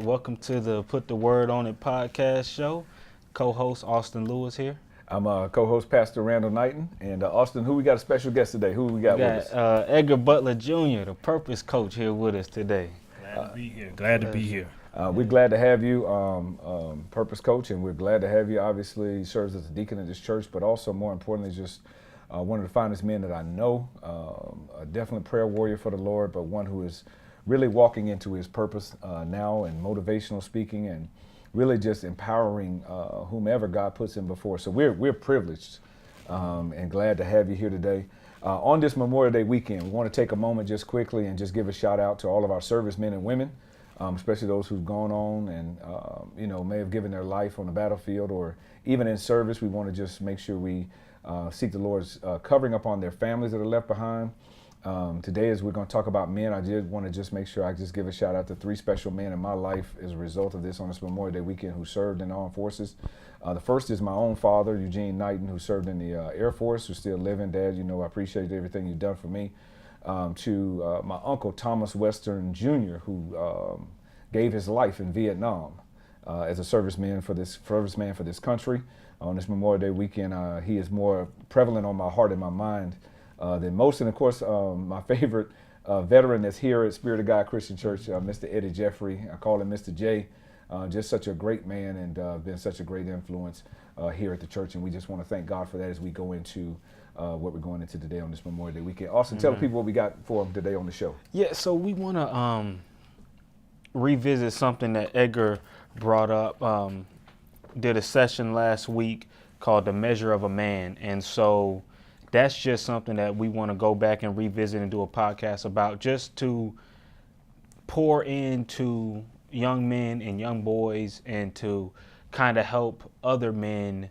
right, welcome to the Put the Word on It podcast show. Co-host Austin Lewis here. I'm co-host Pastor Knighton. And Austin, who we got a special guest today? Who we got with us? Edgar Butler Jr., the purpose coach, here with us today. Glad to be here. Glad to be here. We're glad to have you, purpose coach, and we're glad to have you. Obviously, he serves as a deacon in this church, but also more importantly, just one of the finest men that I know. A definite prayer warrior for the Lord, but one who is really walking into his purpose now in motivational speaking and really just empowering whomever God puts him before. So we're privileged and glad to have you here today. On this Memorial Day weekend, we want to take a moment just quickly and just give a shout out to all of our servicemen and women, especially those who've gone on and may have given their life on the battlefield or even in service. We want to just make sure we seek the Lord's covering upon their families that are left behind. Today, as we're going to talk about men, I did want to just make sure I just give a shout out to three special men in my life as a result of this on this Memorial Day weekend who served in the armed forces. The first is my own father, Eugene Knighton, who served in the Air Force, who's still living. Dad, I appreciate everything you've done for me. To my uncle, Thomas Western Jr., who gave his life in Vietnam as a serviceman for this country. On this Memorial Day weekend, he is more prevalent on my heart and my mind than most. And of course, my favorite veteran that's here at Spirit of God Christian Church, Mr. Eddie Jeffrey. I call him Mr. J. Just such a great man and been such a great influence here at the church. And we just want to thank God for that as we go into what we're going into today on this Memorial Day weekend. Austin, tell people what we got for them today on the show. Yeah, so we want to revisit something that Edgar brought up. Did a session last week called The Measure of a Man. And so that's just something that we want to go back and revisit and do a podcast about, just to pour into young men and young boys and to kind of help other men,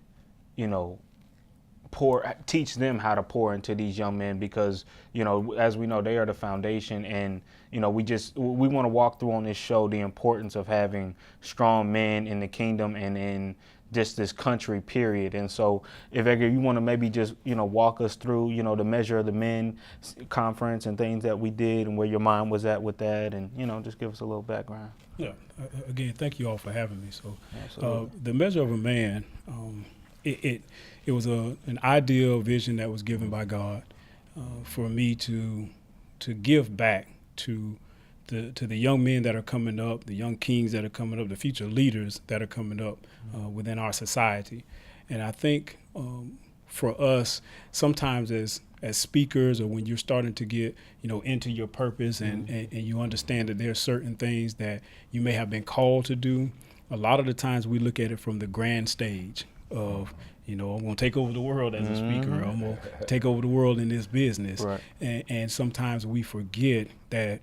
teach them how to pour into these young men because, as we know, they are the foundation. And, we want to walk through on this show the importance of having strong men in the kingdom and in just this country, period. And so if Edgar, you want to maybe just, walk us through, the Measure of the Men conference and things that we did and where your mind was at with that and, just give us a little background. Yeah. Again, thank you all for having me. So the Measure of a Man, it was an ideal vision that was given by God for me to give back to the young men that are coming up, the young kings that are coming up, the future leaders that are coming up within our society. And I think for us, sometimes as speakers or when you're starting to get, into your purpose and you understand that there are certain things that you may have been called to do, a lot of the times we look at it from the grand stage of, I'm going to take over the world as a speaker. I'm going to take over the world in this business. Right. And sometimes we forget that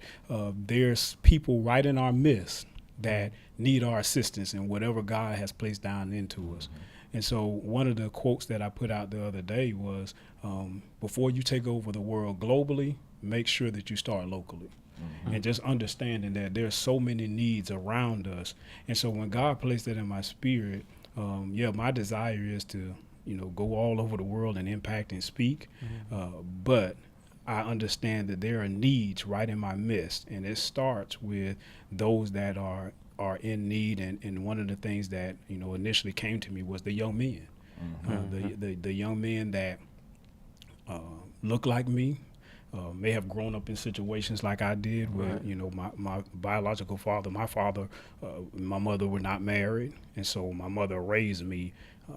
there's people right in our midst that need our assistance in whatever God has placed down into us. And so one of the quotes that I put out the other day was, before you take over the world globally, make sure that you start locally. And just understanding that there's so many needs around us. And so when God placed that in my spirit, my desire is to, go all over the world and impact and speak. But I understand that there are needs right in my midst. And it starts with those that are in need. And one of the things that, initially came to me was the young men. The young men that look like me, may have grown up in situations like I did where, my biological father, my mother were not married. And so my mother raised me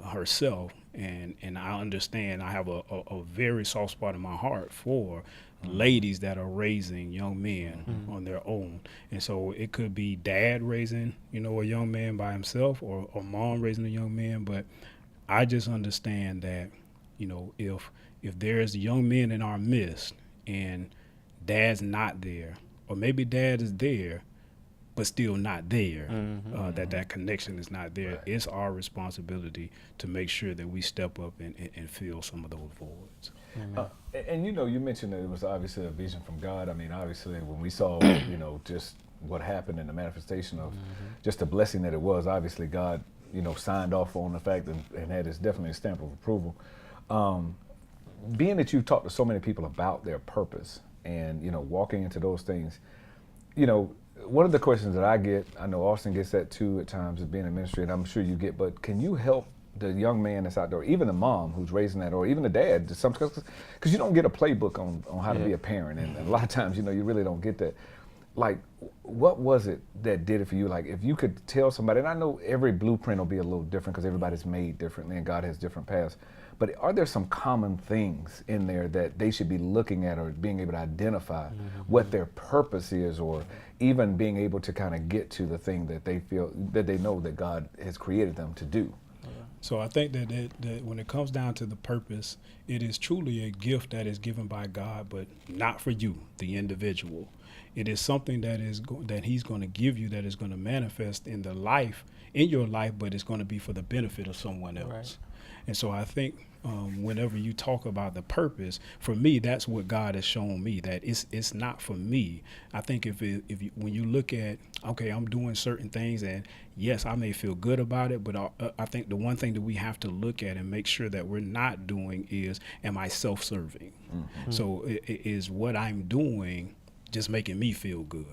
herself. And I understand I have a very soft spot in my heart for ladies that are raising young men on their own. And so it could be dad raising, a young man by himself or mom raising a young man. But I just understand that, if there's young men in our midst, and dad's not there, or maybe dad is there, but still not there, that connection is not there. Right. It's our responsibility to make sure that we step up and fill some of those voids. And you mentioned that it was obviously a vision from God. I mean, obviously when we saw, just what happened in the manifestation of just the blessing that it was, obviously God, signed off on the fact and had definitely a stamp of approval. Being that you've talked to so many people about their purpose and, walking into those things, one of the questions that I get, I know Austin gets that too at times, as being in ministry, and I'm sure you get, but can you help the young man that's out there, even the mom who's raising that, or even the dad, because you don't get a playbook on how to be a parent, and a lot of times, you really don't get that. Like, what was it that did it for you? Like, if you could tell somebody, and I know every blueprint will be a little different because everybody's made differently and God has different paths, but are there some common things in there that they should be looking at or being able to identify what their purpose is, or even being able to kind of get to the thing that they feel, that they know that God has created them to do? So I think that when it comes down to the purpose, it is truly a gift that is given by God, but not for you, the individual. It is something that He's going to give you, that is going to manifest in your life, but it's going to be for the benefit of someone else. Right. And so I think whenever you talk about the purpose, for me, that's what God has shown me, that it's not for me. I think when you look at, okay, I'm doing certain things, and yes, I may feel good about it, but I think the one thing that we have to look at and make sure that we're not doing is, am I self-serving? Mm-hmm. So is what I'm doing just making me feel good?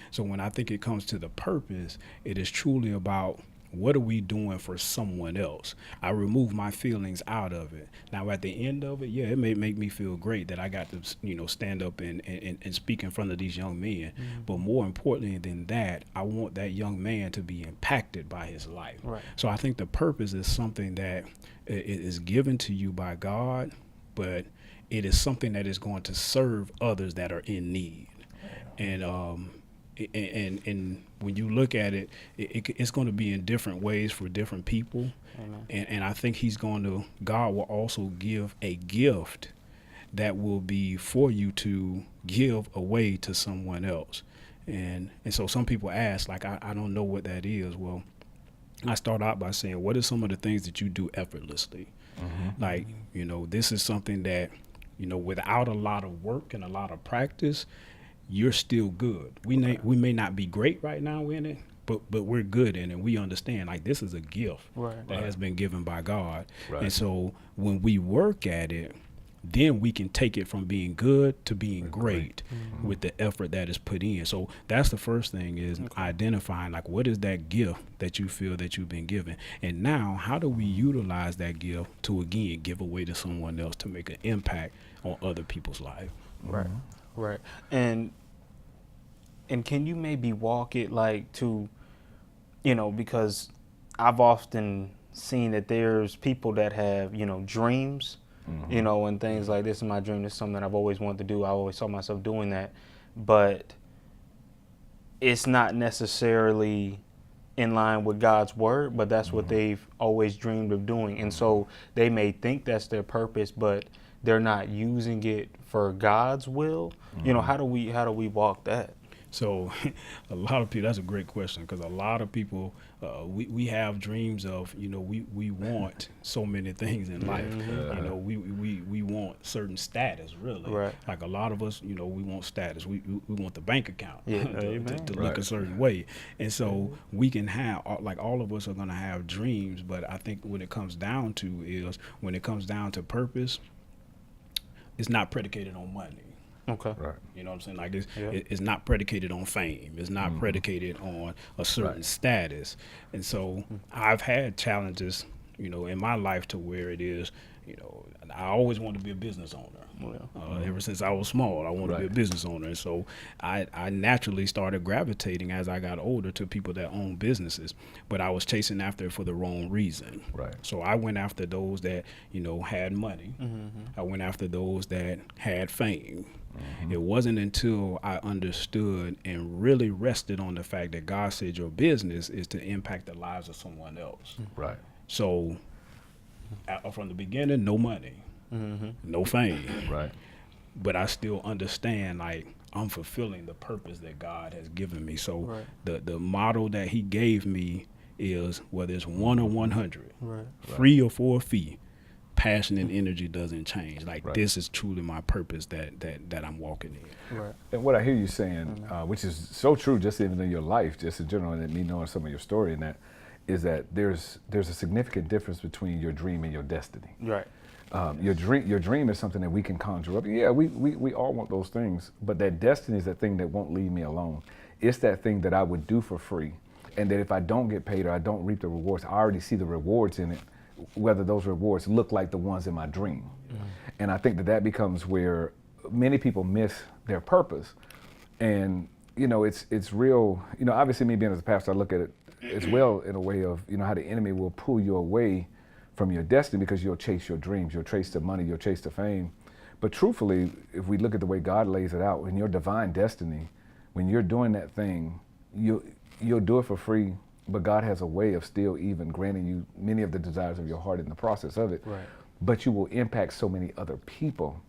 So when I think it comes to the purpose, it is truly about, what are we doing for someone else? I remove my feelings out of it. Now, at the end of it, yeah, it may make me feel great that I got to, stand up and speak in front of these young men. Mm-hmm. But more importantly than that, I want that young man to be impacted by his life. Right. So I think the purpose is something that is given to you by God, but it is something that is going to serve others that are in need. And when you look at it, it's going to be in different ways for different people. And I think God will also give a gift that will be for you to give away to someone else. And so some people ask, like, I don't know what that is. Well, I start out by saying, what are some of the things that you do effortlessly? Mm-hmm. Like, this is something that, without a lot of work and a lot of practice, you're still good. We may not be great right now in it, but we're good in it. We understand, like, this is a gift that has been given by God. Right. And so when we work at it, then we can take it from being good to being great with the effort that is put in. So that's the first thing, is identifying, like, what is that gift that you feel that you've been given? And now, how do we utilize that gift to, again, give away to someone else to make an impact on other people's life? Right. Mm-hmm. Right. And can you maybe walk it, like, to, because I've often seen that there's people that have, dreams, and things like, this is my dream, this is something that I've always wanted to do, I always saw myself doing that, but it's not necessarily in line with God's word, but that's what they've always dreamed of doing. And so they may think that's their purpose, but they're not using it for God's will. How do we walk that? So a lot of people, that's a great question, because a lot of people, we have dreams of, we want so many things in life. We want certain status, really. Right. Like a lot of us, we want status. We want the bank account to look a certain way. And so we can have, like, all of us are going to have dreams, but I think when it comes down to purpose, it's not predicated on money. Okay. Right. You know what I'm saying? Like, it's not predicated on fame. It's not predicated on a certain status. And so I've had challenges, in my life to where it is, I always wanted to be a business owner. Ever since I was small, I wanted to be a business owner. And so I naturally started gravitating as I got older to people that own businesses, but I was chasing after it for the wrong reason. Right. So I went after those that, had money. Mm-hmm. I went after those that had fame. Mm-hmm. It wasn't until I understood and really rested on the fact that God said your business is to impact the lives of someone else. Right. So from the beginning, no money. Mm-hmm. No fame. Right. But I still understand, like, I'm fulfilling the purpose that God has given me. So the model that he gave me is, whether it's 1 or 100, free or for a fee, passion and energy doesn't change. Like, this is truly my purpose that I'm walking in. Right. And what I hear you saying, which is so true, just even in your life, just in general, and me knowing some of your story in that, is that there's a significant difference between your dream and your destiny. Right. Your dream is something that we can conjure up. Yeah, we all want those things, but that destiny is that thing that won't leave me alone. it's that thing that I would do for free, and that if I don't get paid or I don't reap the rewards, I already see the rewards in it, whether those rewards look like the ones in my dream. And I think that becomes where many people miss their purpose. And it's real. Obviously, me being as a pastor, I look at it as well in a way of how the enemy will pull you away from your destiny because you'll chase your dreams, you'll chase the money, you'll chase the fame. But truthfully, if we look at the way God lays it out, in your divine destiny, when you're doing that thing, you'll do it for free, but God has a way of still even granting you many of the desires of your heart in the process of it. Right. But you will impact so many other people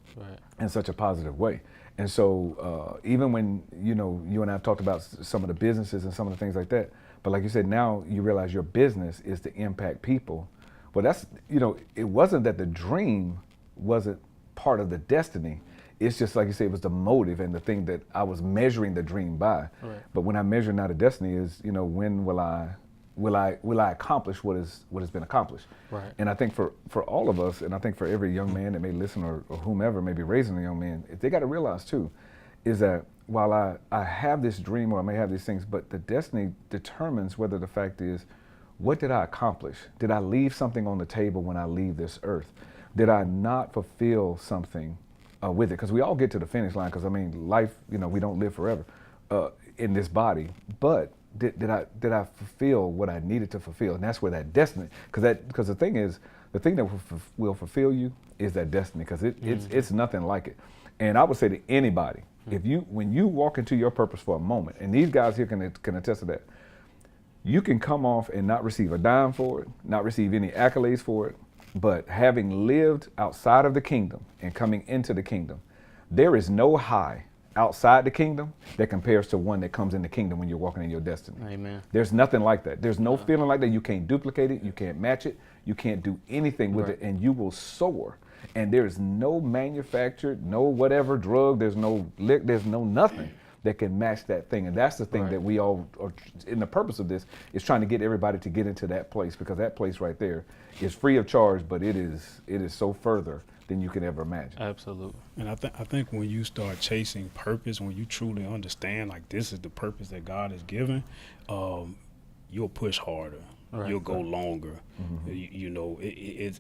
in such a positive way. And so even when, you and I have talked about some of the businesses and some of the things like that, but like you said, now you realize your business is to impact people. Well, that's, it wasn't that the dream wasn't part of the destiny. It's just like you say, it was the motive and the thing that I was measuring the dream by. Right. But when I measure now the destiny is, when will I accomplish what has been accomplished? Right. And I think for all of us, and I think for every young man that may listen or whomever may be raising a young man, they got to realize too, is that while I have this dream or I may have these things, but the destiny determines whether the fact is, what did I accomplish? Did I leave something on the table when I leave this earth? Did I not fulfill something with it? Because we all get to the finish line, because life, we don't live forever in this body, but did I fulfill what I needed to fulfill? And that's where that destiny, because the thing that will fulfill you is that destiny, because it's nothing like it. And I would say to anybody, when you walk into your purpose for a moment, and these guys here can attest to that, you can come off and not receive a dime for it, not receive any accolades for it, but having lived outside of the kingdom and coming into the kingdom, there is no high outside the kingdom that compares to one that comes in the kingdom when you're walking in your destiny. Amen. There's nothing like that. There's no feeling like that. You can't duplicate it. You can't match it. You can't do anything with it, and you will soar. And there is no manufactured, no whatever drug, there's no lick, there's no nothing that can match that thing. And that's the thing that we all are, in the purpose of this, is trying to get everybody to get into that place, because that place right there is free of charge, but it is so further than you can ever imagine. Absolutely. And I think when you start chasing purpose, when you truly understand, like, this is the purpose that God has given, you'll push harder. Right. You'll go longer. Mm-hmm.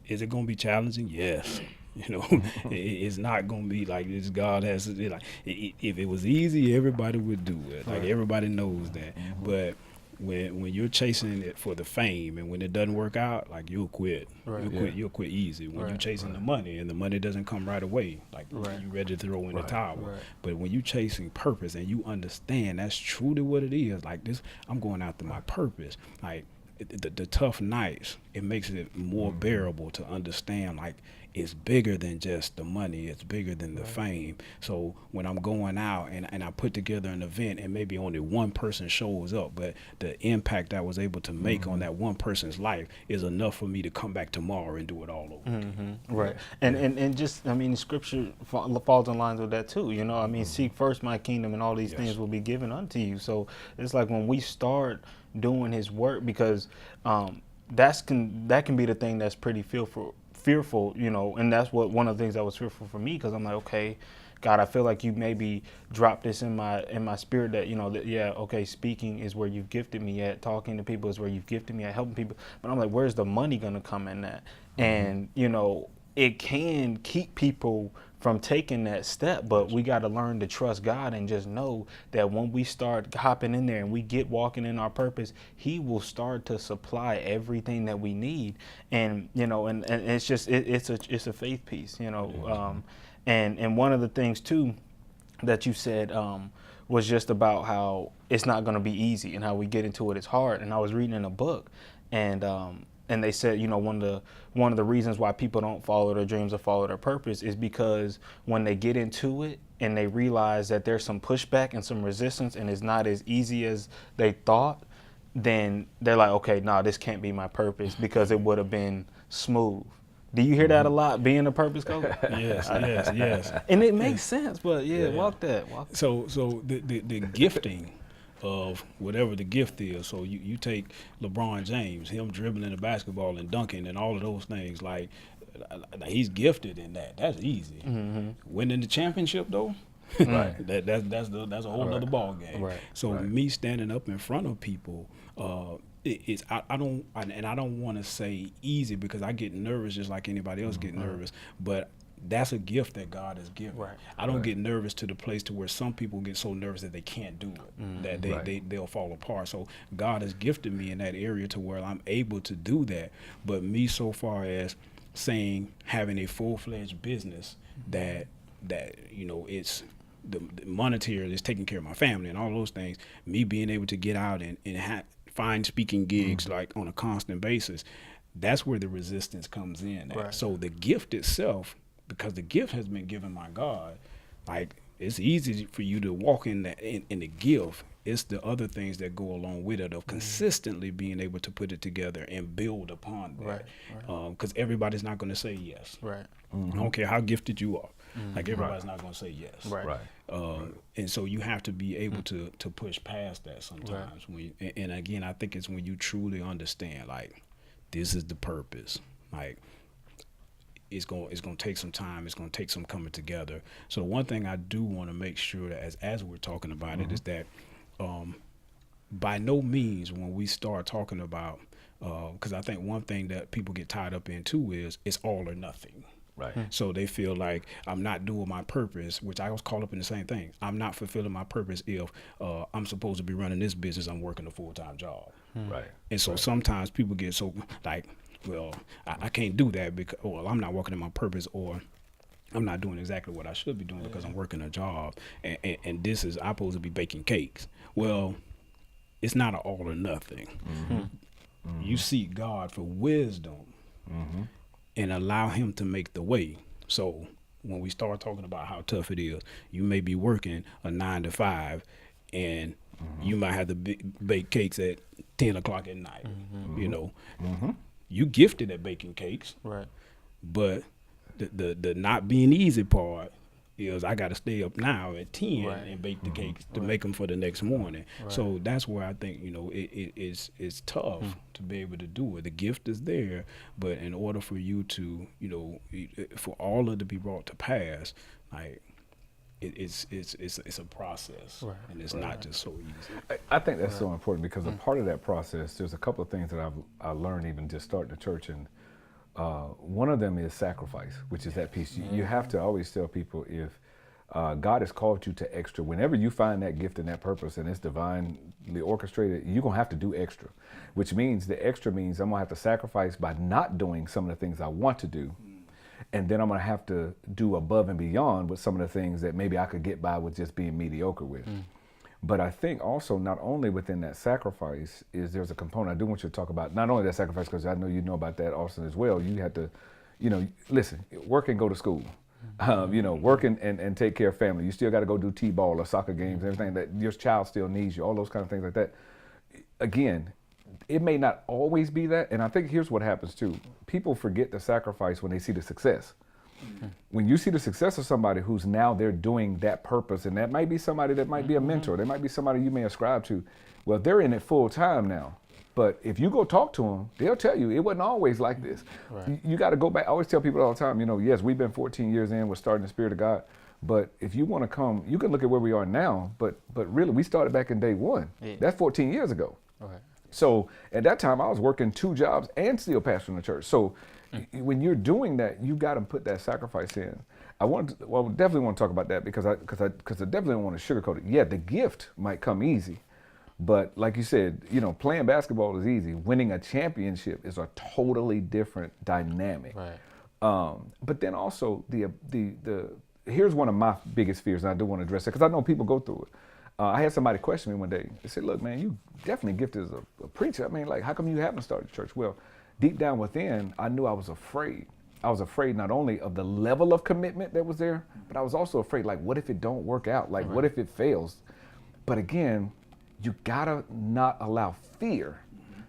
Is it going to be challenging? Yes. It's not going to be like this. God has, if it was easy, everybody would do it. Like, everybody knows that. Mm-hmm. But when you're chasing it for the fame, and when it doesn't work out, like, you'll quit. Right. You'll quit easy. When you're chasing the money, and the money doesn't come right away, like, you're ready to throw in the towel. Right. But when you're chasing purpose and you understand that's truly what it is, like, this, I'm going after my purpose. Like, the tough nights, it makes it more bearable to understand, like, it's bigger than just the money, it's bigger than the fame. So when I'm going out and I put together an event and maybe only one person shows up, but the impact I was able to make on that one person's life is enough for me to come back tomorrow and do it all over. Mm-hmm. Right. And just, scripture falls in lines with that too. Seek first my kingdom, and all these things will be given unto you. So it's like when we start doing his work, because that can be the thing that's pretty fearful, and that's one of the things that was fearful for me, because I'm like, okay, God, I feel like you maybe dropped this in my spirit that, speaking is where you've gifted me at, talking to people is where you've gifted me at, helping people. But I'm like, where's the money going to come in that? And, it can keep people from taking that step, but we got to learn to trust God and just know that when we start hopping in there and we get walking in our purpose, he will start to supply everything that we need. And, and it's just, it's a faith piece, and one of the things too that you said was just about how it's not going to be easy, and how we get into it, it's hard. And I was reading in a book, and they said, one of the reasons why people don't follow their dreams or follow their purpose is because when they get into it and they realize that there's some pushback and some resistance, and it's not as easy as they thought, then they're like, okay, this can't be my purpose, because it would have been smooth. Do you hear that a lot, being a purpose coach? Yes. And it makes sense, but walk that. So the gifting of whatever the gift is. So you take LeBron James, him dribbling the basketball and dunking and all of those things, like, he's gifted in that. That's easy. Mm-hmm. Winning the championship, though, Right. That's a whole other ball game. Right. So me standing up in front of people, I don't want to say easy because I get nervous just like anybody else get nervous, but that's a gift that God has given. Right. I don't get nervous to the place to where some people get so nervous that they can't do it, that they'll fall apart. So God has gifted me in that area to where I'm able to do that. But me so far as saying having a full-fledged business that it's the monetary is taking care of my family and all those things, me being able to get out and find speaking gigs like on a constant basis, that's where the resistance comes in. Right. So the gift itself, because the gift has been given by God, like it's easy for you to walk in the gift. It's the other things that go along with it of consistently being able to put it together and build upon that. Because everybody's not going to say yes. Right. I don't care how gifted you are. Like everybody's not going to say yes. Right. And so you have to be able to push past that sometimes. And again, I think it's when you truly understand, like, this is the purpose. Like, it's going to take some time. It's going to take some coming together. So one thing I do want to make sure that as we're talking about it is that by no means when we start talking about, because I think one thing that people get tied up in too is it's all or nothing. Right. So they feel like I'm not doing my purpose, which I was caught up in the same thing. I'm not fulfilling my purpose if I'm supposed to be running this business. I'm working a full-time job. Right. And so sometimes people get so like, well, I can't do that because, well, I'm not working in my purpose, or I'm not doing exactly what I should be doing because I'm working a job. And this is, I'm supposed to be baking cakes. Well, it's not an all or nothing. You seek God for wisdom and allow him to make the way. So when we start talking about how tough it is, you may be working a 9 to 5 and you might have to bake cakes at 10 o'clock at night. You know, you gifted at baking cakes, Right. but the not being easy part is I got to stay up now at 10 and bake the cakes to make them for the next morning. So that's where I think, it's tough to be able to do it. The gift is there, but in order for you to, for all of it to be brought to pass, like it's a process, and it's not just so easy. I think that's so important because a part of that process, there's a couple of things that I learned even just starting the church, and one of them is sacrifice, which is that piece. You have to always tell people if God has called you to extra, whenever you find that gift and that purpose and it's divinely orchestrated, you're going to have to do extra, which means the extra means I'm going to have to sacrifice by not doing some of the things I want to do. And then I'm going to have to do above and beyond with some of the things that maybe I could get by with just being mediocre with. But I think also not only within that sacrifice is there's a component. I do want you to talk about not only that sacrifice, because I know you know about that, Austin, as well. You had to, listen, work and go to school, work and take care of family. You still got to go do T-ball or soccer games, everything that your child still needs you, all those kind of things like that. Again, it may not always be that. And I think here's what happens too. People forget the sacrifice when they see the success. When you see the success of somebody who's now they're doing that purpose, and that might be somebody that might be a mentor, they might be somebody you may ascribe to. Well, they're in it full time now. But if you go talk to them, they'll tell you it wasn't always like this. You got to go back. I always tell people all the time, yes, we've been 14 years in, we're starting the Spirit of God. But if you want to come, you can look at where we are now, but really we started back in day one. That's 14 years ago. So at that time I was working 2 jobs and still pastoring the church. So when you're doing that, you got to put that sacrifice in. I definitely want to talk about that because I definitely don't want to sugarcoat it. Yeah, the gift might come easy, but like you said, playing basketball is easy. Winning a championship is a totally different dynamic. But then also here's one of my biggest fears, and I do want to address it because I know people go through it. I had somebody question me one day. They said, "Look, man, you definitely gifted as a preacher. I mean, like, how come you haven't started a church?" Well, deep down within, I knew I was afraid. I was afraid not only of the level of commitment that was there, but I was also afraid, like, what if it don't work out? Like, what if it fails? But again, you gotta not allow fear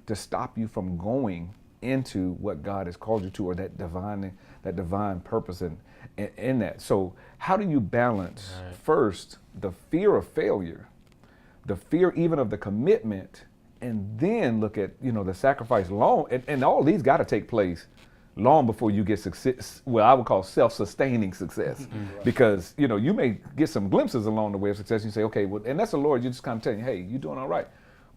to stop you from going into what God has called you to, or that divine purpose in that. So how do you balance first the fear of failure, the fear even of the commitment, and then look at the sacrifice alone, and all these got to take place long before you get success, well, I would call self-sustaining success. Because, you know, you may get some glimpses along the way of success and you say, okay, well, and that's the Lord, you're just kind of telling you, hey, you're doing all right.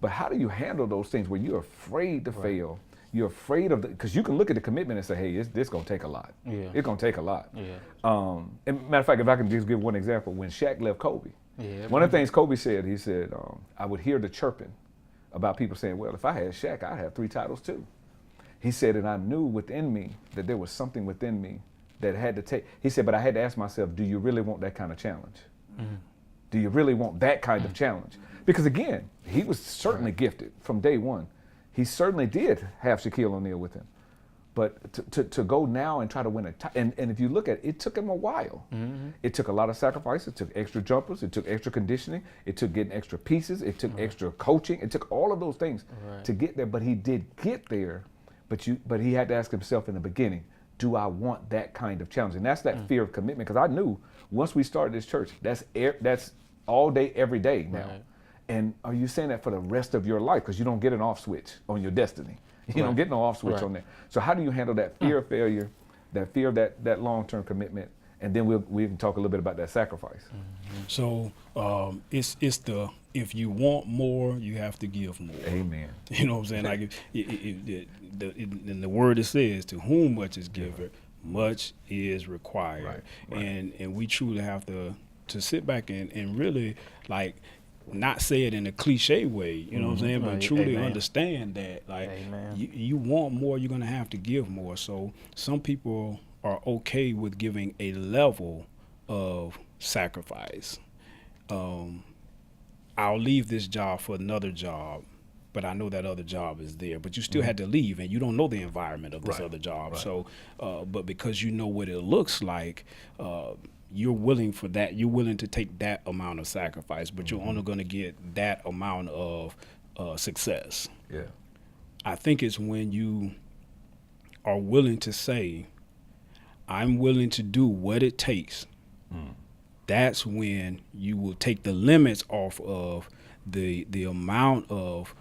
But how do you handle those things where you're afraid to fail? You're afraid of because you can look at the commitment and say, hey, this going to take a lot. Yeah. It's going to take a lot. Yeah. And matter of fact, if I can just give one example, when Shaq left Kobe, one of the things Kobe said, he said, I would hear the chirping about people saying, well, if I had Shaq, I'd have 3 titles too. He said, and I knew within me that there was something within me that had to take. He said, but I had to ask myself, do you really want that kind of challenge? Do you really want that kind of challenge? Because again, he was certainly gifted from day one. He certainly did have Shaquille O'Neal with him. But to go now and try to win and if you look at it, it took him a while. It took a lot of sacrifices. It took extra jumpers. It took extra conditioning. It took getting extra pieces. It took extra coaching. It took all of those things to get there. But he did get there. But he had to ask himself in the beginning, do I want that kind of challenge? And that's that fear of commitment. Because I knew once we started this church, that's all day, every day now. Right. And are you saying that for the rest of your life? Because you don't get an off switch on your destiny. You don't get no off switch on that. So how do you handle that fear of failure, that fear of that long-term commitment? And then we can talk a little bit about that sacrifice. So it's the if you want more, you have to give more. Amen. You know what I'm saying? Like in the word it says, to whom much is given, much is required. Right. And we truly have to sit back and really like not say it in a cliche way, you know what I'm saying, but truly understand that like you want more, you're gonna have to give more. So some people are okay with giving a level of sacrifice. I'll leave this job for another job, but I know that other job is there. But you still had to leave, and you don't know the environment of this other job. Right. So, but because you know what it looks like, you're willing for that. You're willing to take that amount of sacrifice, but you're only going to get that amount of success. Yeah. I think it's when you are willing to say, I'm willing to do what it takes. That's when you will take the limits off of the amount of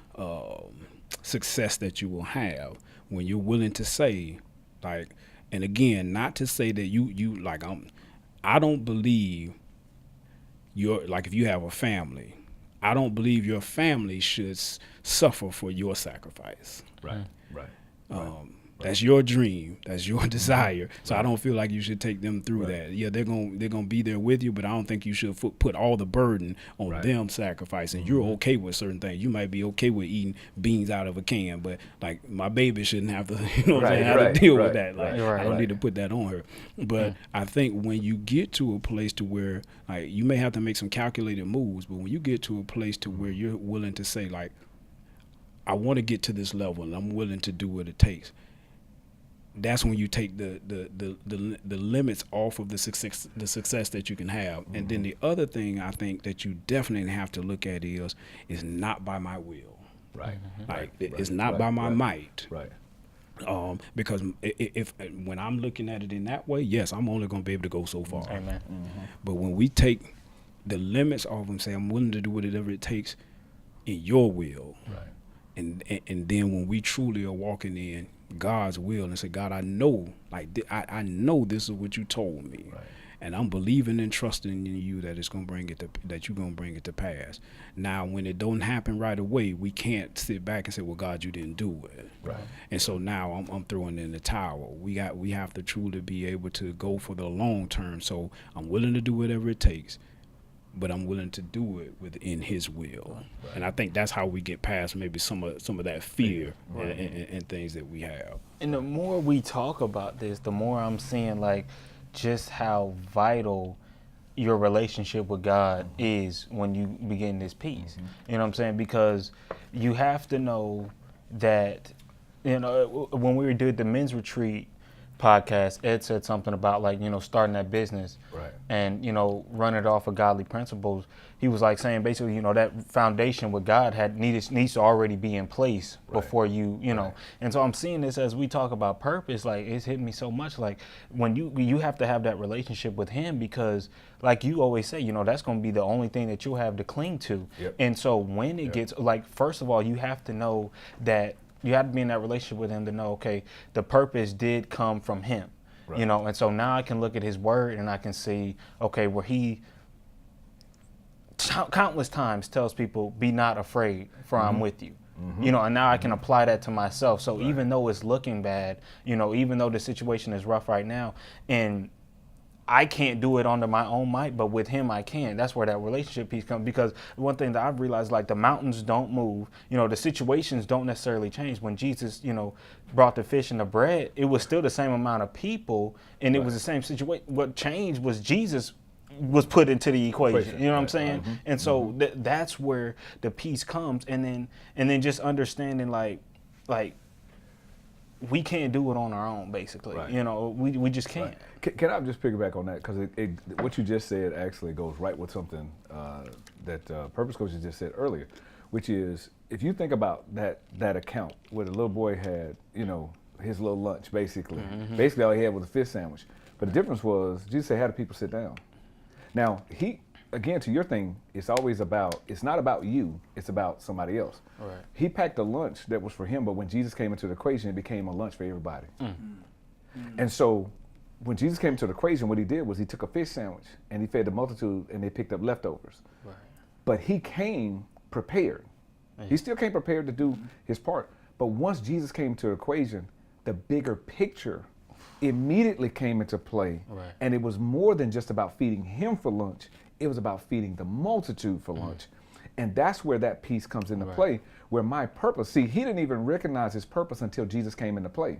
success that you will have when you're willing to say, like, and again, not to say that you like, I don't believe like if you have a family, I don't believe your family should suffer for your sacrifice. Right. That's your dream. That's your desire. So I don't feel like you should take them through that. Yeah, they're gonna be there with you, but I don't think you should put all the burden on them sacrificing. You're okay with certain things. You might be okay with eating beans out of a can, but like my baby shouldn't have to, you know what I'm saying, have to deal with that. Like I don't need to put that on her. But I think when you get to a place to where like you may have to make some calculated moves, but when you get to a place to where you're willing to say like, I want to get to this level and I'm willing to do what it takes. That's when you take the limits off of the success that you can have. And then the other thing I think that you definitely have to look at is not by my will. Right. Like it's not by my might. Right. Because if when I'm looking at it in that way, yes, I'm only going to be able to go so far. Amen. But when we take the limits off and say I'm willing to do whatever it takes in your will, and then when we truly are walking in God's will and say, God, I know, like I know this is what you told me, and I'm believing and trusting in you that it's gonna bring it that you're gonna bring it to pass. Now, when it don't happen right away, we can't sit back and say, well, God, you didn't do it. Right. And so now I'm throwing in the towel. We have to truly be able to go for the long term. So I'm willing to do whatever it takes, but I'm willing to do it within His will. And I think that's how we get past maybe some of that fear and things that we have. And the more we talk about this, the more I'm seeing like just how vital your relationship with God is when you begin this piece. You know what I'm saying? Because you have to know that, you know, when we did the men's retreat podcast, Ed said something about like, you know, starting that business and, you know, running it off of godly principles. He was like saying basically, you know, that foundation with God needs to already be in place before you know. And so I'm seeing this as we talk about purpose, like it's hitting me so much. Like when you have to have that relationship with Him, because like you always say, you know, that's going to be the only thing that you'll have to cling to. And so when it gets like, first of all, you have to know that you have to be in that relationship with him to know, okay, the purpose did come from him. Right. You know, and so now I can look at his word and I can see, okay, where he countless times tells people, be not afraid, for I'm with you. You know, and now I can apply that to myself. So even though it's looking bad, you know, even though the situation is rough right now, and I can't do it under my own might, but with him I can. That's where that relationship piece comes. Because one thing that I've realized, like, the mountains don't move, you know, the situations don't necessarily change. When Jesus, you know, brought the fish and the bread, it was still the same amount of people, and it was the same situation. What changed was Jesus was put into the equation. You know what I'm saying? And so that's where the peace comes, and then just understanding like we can't do it on our own, basically. Right. You know, we just can't. Can I just piggyback on that? Because what you just said actually goes right with something that Purpose Coach just said earlier, which is, if you think about that account where the little boy had, you know, his little lunch, basically. Basically all he had was a fish sandwich. But the difference was, Jesus said, how do people sit down? Now, again, to your thing, it's not about you, it's about somebody else. Right. He packed a lunch that was for him, but when Jesus came into the equation, it became a lunch for everybody. And so when Jesus came into the equation, what he did was he took a fish sandwich and he fed the multitude, and they picked up leftovers. Right. But he came prepared. He still came prepared to do his part. But once Jesus came into the equation, the bigger picture immediately came into play. Right. And it was more than just about feeding him for lunch. It was about feeding the multitude for lunch. And that's where that piece comes into play, where my purpose, see, he didn't even recognize his purpose until Jesus came into play.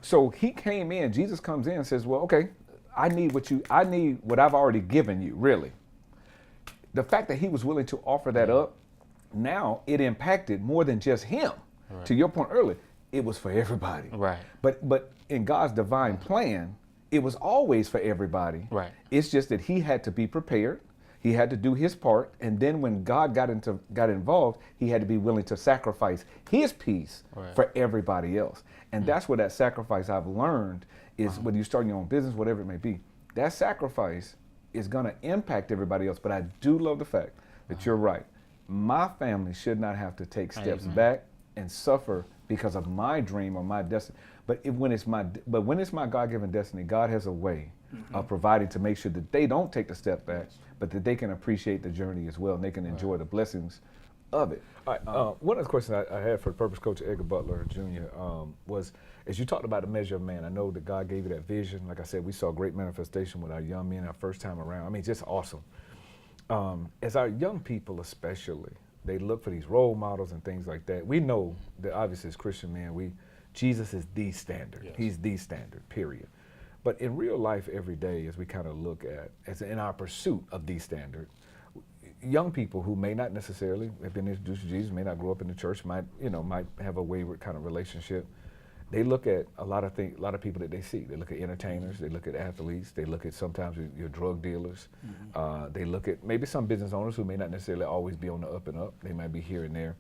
So he came in, Jesus comes in and says, well, okay, I need what I've already given you, really. The fact that he was willing to offer that up, now it impacted more than just him. To your point earlier, it was for everybody. Right. But in God's divine plan, it was always for everybody. Right. It's just that he had to be prepared. He had to do his part, and then when God got involved, he had to be willing to sacrifice his piece for everybody else. And that's where that sacrifice, I've learned, is when you start your own business, whatever it may be, that sacrifice is going to impact everybody else. But I do love the fact that you're right. My family should not have to take steps back and suffer because of my dream or my destiny. But when it's my God-given destiny, God has a way of providing to make sure that they don't take the step back, but that they can appreciate the journey as well, and they can enjoy the blessings of it. All right, one of the questions I had for the Purpose Coach, Edgar Butler Jr., was, as you talked about the measure of man, I know that God gave you that vision. Like I said, we saw great manifestation with our young men our first time around. I mean, just awesome. As our young people especially, they look for these role models and things like that. We know that obviously as Christian men, Jesus is the standard. Yes. He's the standard, period. But in real life every day, as we kind of look at, as in our pursuit of the standard, young people who may not necessarily have been introduced to Jesus, may not grow up in the church, might have a wayward kind of relationship. They look at a lot of people that they see. They look at entertainers, they look at athletes, they look at sometimes your drug dealers. They look at maybe some business owners who may not necessarily always be on the up and up. They might be here and there.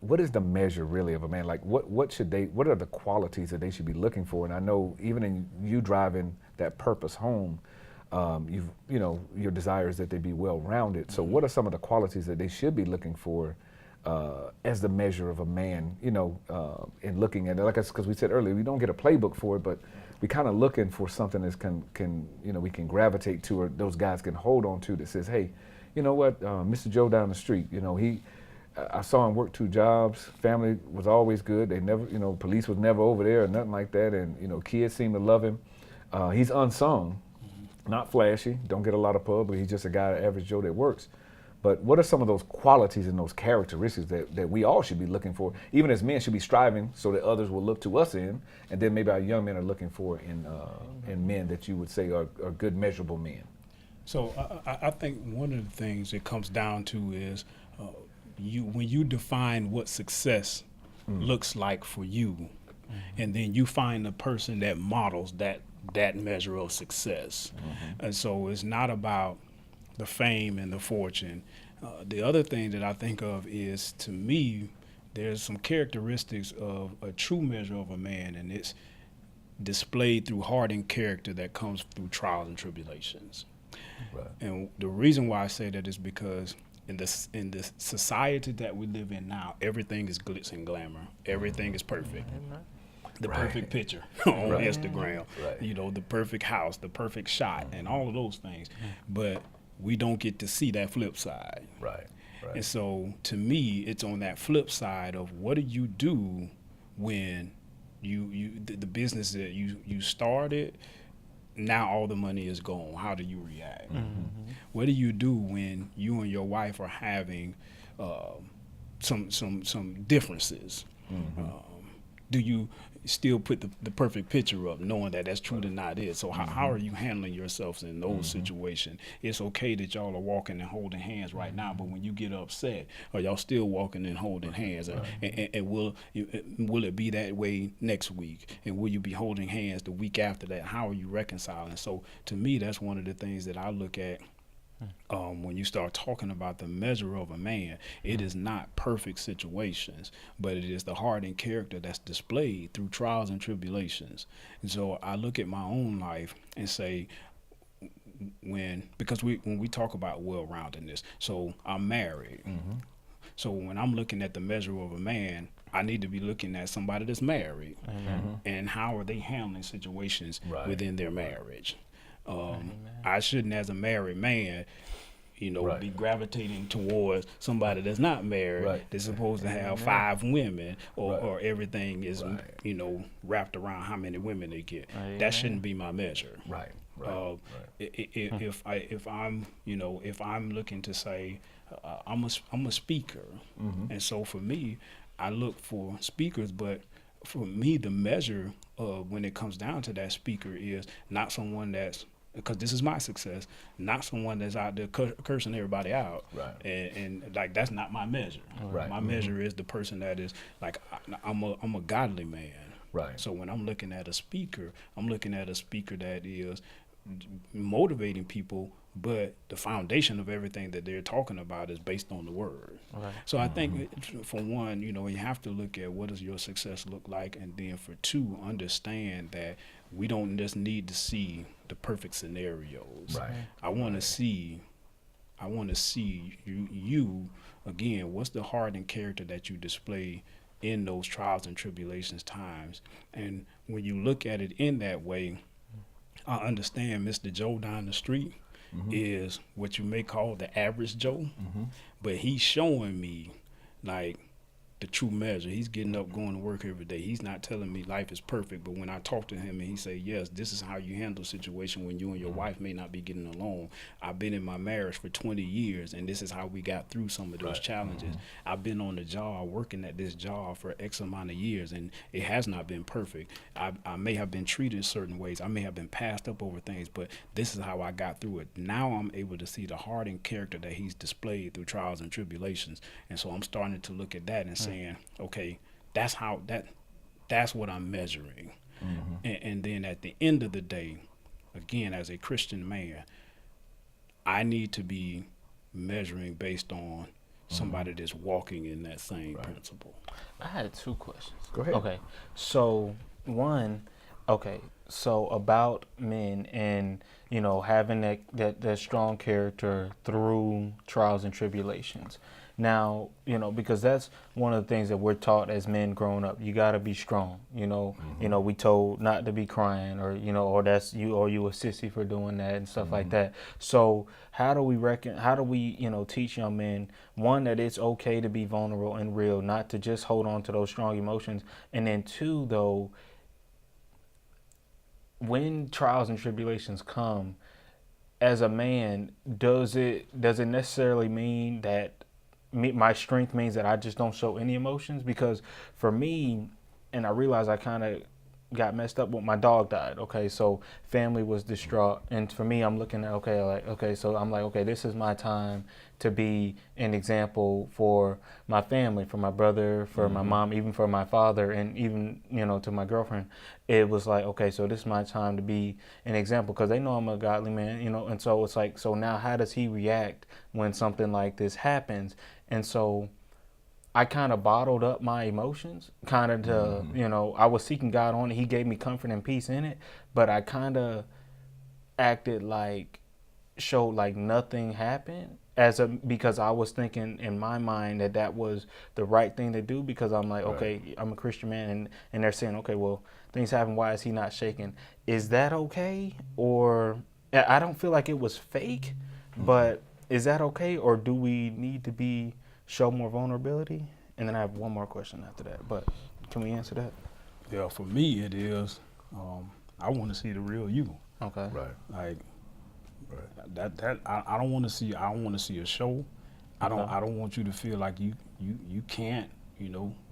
What is the measure really of a man? Like what are the qualities that they should be looking for? And I know even in you driving that purpose home, your desire is that they be well-rounded. So what are some of the qualities that they should be looking for as the measure of a man, in looking at it? Like, because we said earlier, we don't get a playbook for it, but we kind of looking for something that we can gravitate to, or those guys can hold on to, that says, hey, you know what, Mr. Joe down the street, I saw him work 2 jobs. Family was always good. They never, police was never over there or nothing like that. And, kids seem to love him. He's unsung, not flashy, don't get a lot of pub, but he's just a guy, average Joe that works. But what are some of those qualities and those characteristics that we all should be looking for? Even as men should be striving so that others will look to us in, and then maybe our young men are looking for in men that you would say are good measurable men. So I think one of the things it comes down to is when you define what success looks like for you, and then you find the person that models that measure of success. And so it's not about the fame and the fortune. The other thing that I think of is, to me, there's some characteristics of a true measure of a man, and it's displayed through hardened character that comes through trials and tribulations. Right. And the reason why I say that is because in this society that we live in now, everything is glitz and glamour. Everything is perfect. The perfect picture on Instagram, you know, the perfect house, the perfect shot, and all of those things. But we don't get to see that flip side. Right. And so to me, it's on that flip side of what do you do when the business that you started, now all the money is gone. How do you react? What do you do when you and your wife are having some differences? Do you still put the perfect picture up, knowing that that's truly not it? So how are you handling yourselves in those situations? It's okay that y'all are walking and holding hands right now, but when you get upset, are y'all still walking and holding hands? And will it be that way next week? And will you be holding hands the week after that? How are you reconciling? So to me, that's one of the things that I look at. When you start talking about the measure of a man, it is not perfect situations, but it is the heart and character that's displayed through trials and tribulations. And so I look at my own life and say, when we talk about well-roundedness, so I'm married. So when I'm looking at the measure of a man, I need to be looking at somebody that's married, and how are they handling situations within their marriage. I shouldn't, as a married man, be gravitating towards somebody that's not married, that's supposed to have 5 women, or everything is, wrapped around how many women they get. That shouldn't be my measure. If I'm looking to say, I'm a speaker, and so for me, I look for speakers, but for me, the measure when it comes down to that speaker is not someone that's, because this is my success, not someone that's out there cursing everybody out. And like, that's not my measure. My measure is the person that is like, I'm a godly man. So when I'm looking at a speaker, I'm looking at a speaker that is motivating people, but the foundation of everything that they're talking about is based on the word. So I think, for one, you have to look at what does your success look like, and then for 2, understand that we don't just need to see the perfect scenarios. I want to see you again. What's the heart and character that you display in those trials and tribulations times? And when you look at it in that way, I understand Mr. Joe down the street is what you may call the average Joe, but he's showing me like the true measure. He's getting up, going to work every day. He's not telling me life is perfect, but when I talk to him and he say, yes, this is how you handle a situation when you and your wife may not be getting along. I've been in my marriage for 20 years, and this is how we got through some of those challenges. I've been on the job, working at this job for X amount of years, and it has not been perfect. I may have been treated certain ways. I may have been passed up over things, but this is how I got through it. Now I'm able to see the heart and character that he's displayed through trials and tribulations. And so I'm starting to look at that and saying, okay, that's what I'm measuring. And then at the end of the day, again, as a Christian man, I need to be measuring based on somebody that's walking in that same principle. I had 2 questions. Go ahead. Okay, so so about men and having that strong character through trials and tribulations. Now, because that's one of the things that we're taught as men growing up. You got to be strong. We told not to be crying, or or that's you, or you a sissy for doing that and stuff like that. So how do we teach young men, one, that it's okay to be vulnerable and real, not to just hold on to those strong emotions, and then 2, though, when trials and tribulations come, as a man, does it necessarily mean that my strength means that I just don't show any emotions? Because for me, and I realized I kind of got messed up when my dog died. Okay, so family was distraught, and for me, I'm looking at so I'm like, okay, this is my time to be an example for my family, for my brother, for my mom, even for my father, and even to my girlfriend. It was like, okay, so this is my time to be an example, because they know I'm a godly man, and so it's like, so now how does he react when something like this happens? And so I kind of bottled up my emotions, kind of to, I was seeking God on it. He gave me comfort and peace in it, but I kind of showed like nothing happened. because I was thinking in my mind that was the right thing to do, because I'm like, okay, I'm a Christian man, and they're saying, okay, well, things happen. Why is he not shaking? Is that okay? Or I don't feel like it was fake, but is that okay? Or do we need to show more vulnerability? And then I have one more question after that, but can we answer that? Yeah, for me it is. I want to see the real you. Okay. Right. Like that. I don't want to see. I don't want to see a show. I don't want you to feel like you can't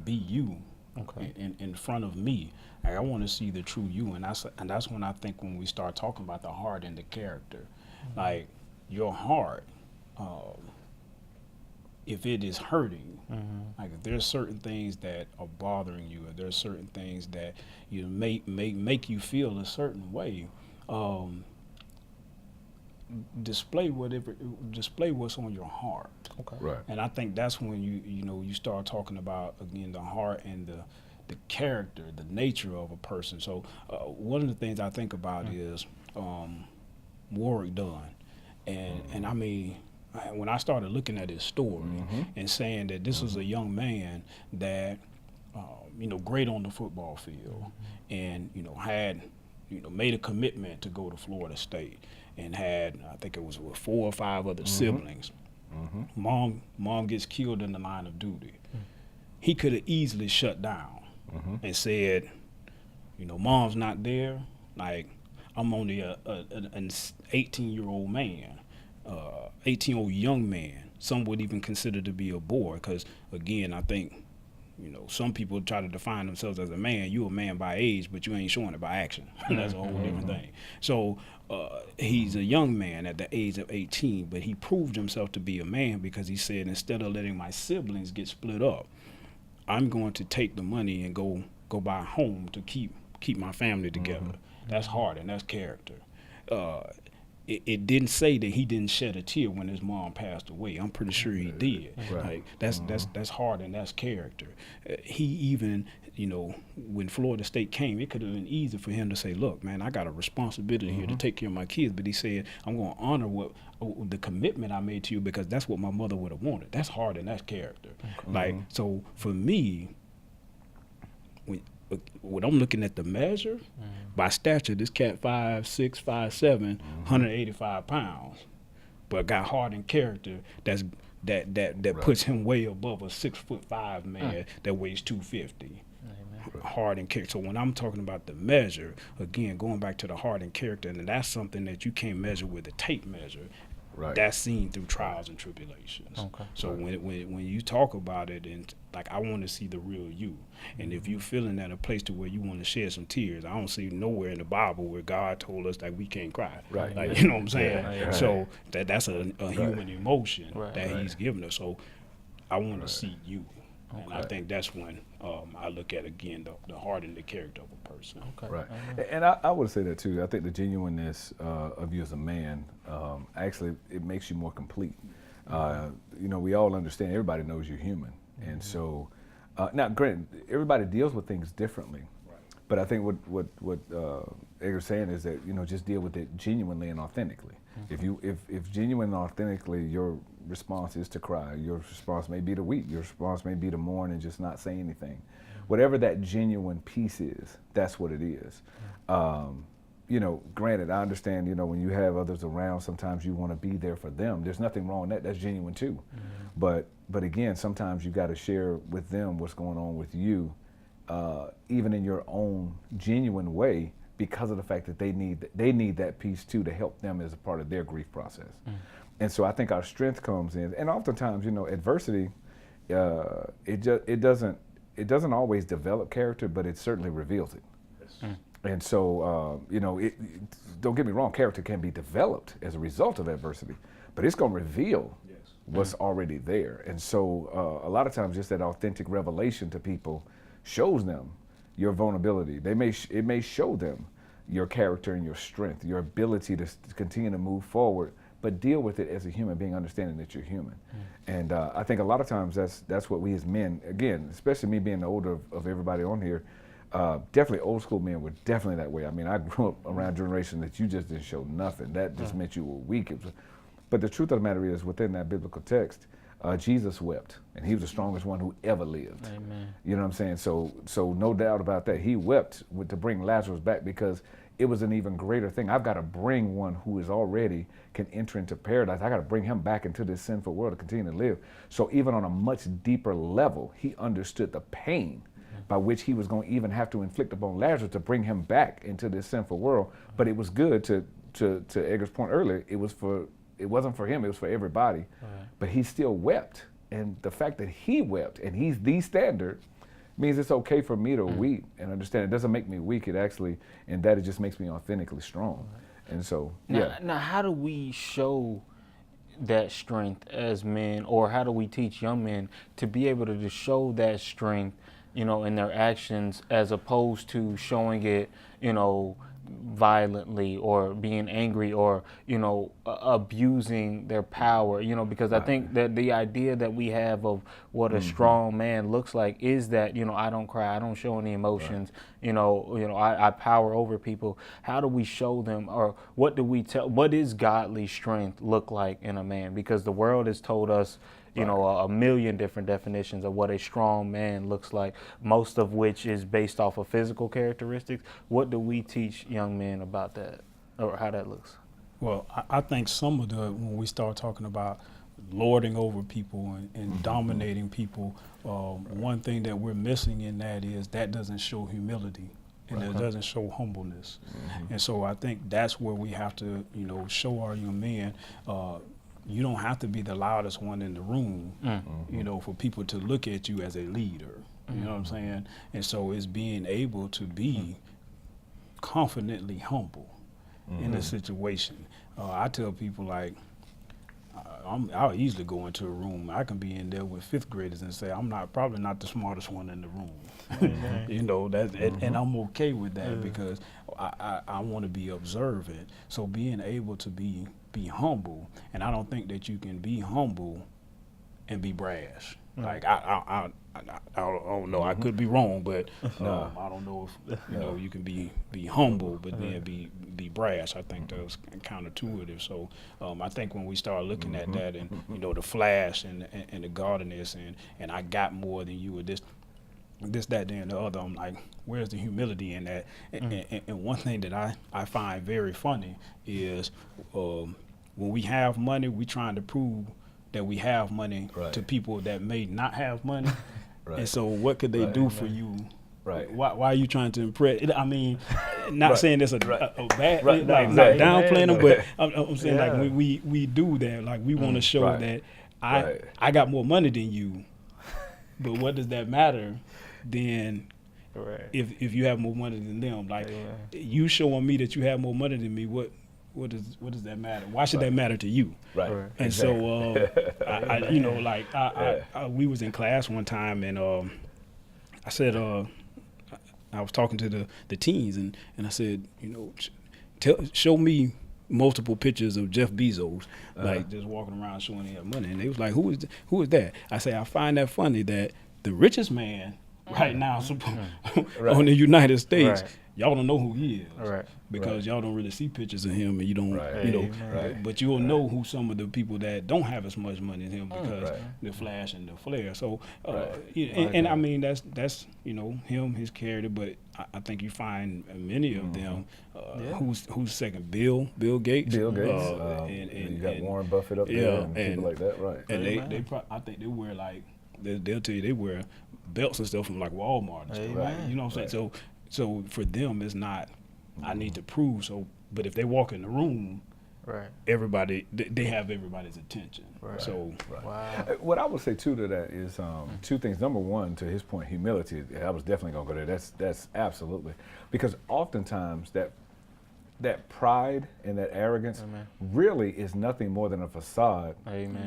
be you. Okay. In front of me. Like, I want to see the true you, and that's when I think when we start talking about the heart and the character, like your heart. If it is hurting, like if there's certain things that are bothering you, or there's certain things that make you feel a certain way, display what's on your heart. Okay. Right. And I think that's when you start talking about, again, the heart and the character, the nature of a person. So one of the things I think about is Warwick Dunn, and I mean, when I started looking at his story and saying that this was a young man that, great on the football field, and had, made a commitment to go to Florida State, and had, I think it was 4 or 5 other siblings. Mom gets killed in the line of duty. He could have easily shut down and said, Mom's not there. Like, I'm only an 18-year-old man. 18-year-old young man, some would even consider to be a boy, because again, I think, some people try to define themselves as a man. You're a man by age, but you ain't showing it by action. That's a whole different thing. So he's a young man at the age of 18, but he proved himself to be a man, because he said, instead of letting my siblings get split up, I'm going to take the money and go buy a home to keep my family together. That's hard, and that's character. It didn't say that he didn't shed a tear when his mom passed away. I'm pretty sure he did. Right. Like that's hard, and that's character. He even, when Florida State came, it could have been easy for him to say, "Look, man, I got a responsibility here to take care of my kids." But he said, "I'm going to honor the commitment I made to you, because that's what my mother would have wanted." That's hard, and that's character. Like, so for me, when I'm looking at the measure, by stature, this cat 5'6", 5'7", 185 pounds, but got heart and character that puts him way above a 6'5" man that weighs 250. Heart and character. So when I'm talking about the measure, again, going back to the heart and character, and that's something that you can't measure with a tape measure. Right. That's seen through trials and tribulations. Okay. So when you talk about it, and like, I want to see the real you. And if you're feeling at a place to where you want to shed some tears, I don't see nowhere in the Bible where God told us that we can't cry. Right. Like, you know what I'm saying? Yeah. Right. So that's a human emotion Right. that He's given us. So I want to see you. Okay. And I think that's when I look at, again, the heart and the character of a person. Okay. Right. And I would say that too. I think the genuineness of you as a man, actually, it makes you more complete. We all understand, everybody knows you're human. And so, now granted, everybody deals with things differently. Right. But I think what Edgar's saying is that, just deal with it genuinely and authentically. If genuine and authentically your response is to cry, your response may be to weep, your response may be to mourn and just not say anything. Whatever that genuine piece is, that's what it is. Granted, I understand, when you have others around, sometimes you want to be there for them. There's nothing wrong with that. That's genuine too. But again, sometimes you got to share with them what's going on with you, even in your own genuine way, because of the fact that they need that piece too to help them as a part of their grief process. And so I think our strength comes in, and oftentimes, adversity, it doesn't always develop character, but it certainly reveals it. And so, don't get me wrong, character can be developed as a result of adversity, but it's going to reveal what's already there. And so a lot of times just that authentic revelation to people shows them your vulnerability. It may show them your character and your strength, your ability to continue to move forward, but deal with it as a human being, understanding that you're human. And I think a lot of times that's what we as men, again, especially me being the older of everybody on here, definitely old school men were definitely that way. I mean, I grew up around a generation that you just didn't show nothing. That just meant you were weak. But the truth of the matter is, within that biblical text, Jesus wept, and he was the strongest one who ever lived. Amen. You know what I'm saying? So no doubt about that. He wept to bring Lazarus back, because it was an even greater thing. I've got to bring one who is already can enter into paradise. I got to bring him back into this sinful world to continue to live. So even on a much deeper level, he understood the pain by which he was going to even have to inflict upon Lazarus to bring him back into this sinful world. But it was good to Edgar's point earlier. It wasn't for him, it was for everybody. Right. But he still wept. And the fact that he wept and he's the standard means it's okay for me to weep and understand. It doesn't make me weak. It actually, and that it just makes me authentically strong. And so, yeah. Now, how do we show that strength as men, or how do we teach young men to be able to just show that strength, you know, in their actions, as opposed to showing it, you know, violently or being angry or, you know, abusing their power, you know, because I think that the idea that we have of what a strong man looks like is that, you know, I don't cry, I don't show any emotions, you know, I power over people. How do we show them, or what do we tell, what is godly strength look like in a man? Because the world has told us, you know, a million different definitions of what a strong man looks like, most of which is based off of physical characteristics. What do we teach young men about that, or how that looks? Well, I think some of when we start talking about lording over people and dominating people, one thing that we're missing in that is that doesn't show humility. And it doesn't show humbleness. And so I think that's where we have to, you know, show our young men, you don't have to be the loudest one in the room, you know, for people to look at you as a leader. You know what I'm saying? And so it's being able to be confidently humble in a situation. I tell people, like, I'll easily go into a room. I can be in there with fifth graders and say, I'm probably not the smartest one in the room. You know, and I'm okay with that because I want to be observant. So being able to be humble, and I don't think that you can be humble and be brash. Like I don't know. I could be wrong, but I don't know if you know you can be humble, but then be brash. I think that's counterintuitive. So I think when we start looking at that, and you know, the flash and the gaudiness, and I got more than you, or this, that, and the other, I'm like, where's the humility in that? And one thing that I find very funny is when we have money, we trying to prove that we have money to people that may not have money. And so what could they do for you? Why are you trying to impress? I mean, not saying it's a bad, like not downplaying them, but I'm saying like when we do that, like we want to show that I got more money than you. But what does that matter then if you have more money than them? Like you showing me that you have more money than me, what does that matter? Why should that matter to you? And so I you know, like we was in class one time, and I said I was talking to the teens, and I said, you know, show me multiple pictures of Jeff Bezos, like just walking around showing he had money. And they was like, who is that? I say, I find that funny that the richest man right now on the United States, y'all don't know who he is, because y'all don't really see pictures of him, and you don't, you know, but you'll know who some of the people that don't have as much money as him, because the flash and the flair. So, and I mean that's you know, him, his character, but I think you find many of them. Who's second? Bill Gates. And you got Warren Buffett up there, and people like that, And I think they wear like they'll tell you they wear belts and stuff from like Walmart and stuff, right? You know what I'm saying? So for them, it's not, I need to prove. So, but if they walk in the room, everybody, they have everybody's attention. What I would say too to that is two things. Number one, to his point, humility. I was definitely gonna go there. That's absolutely, because oftentimes that pride and that arrogance really is nothing more than a facade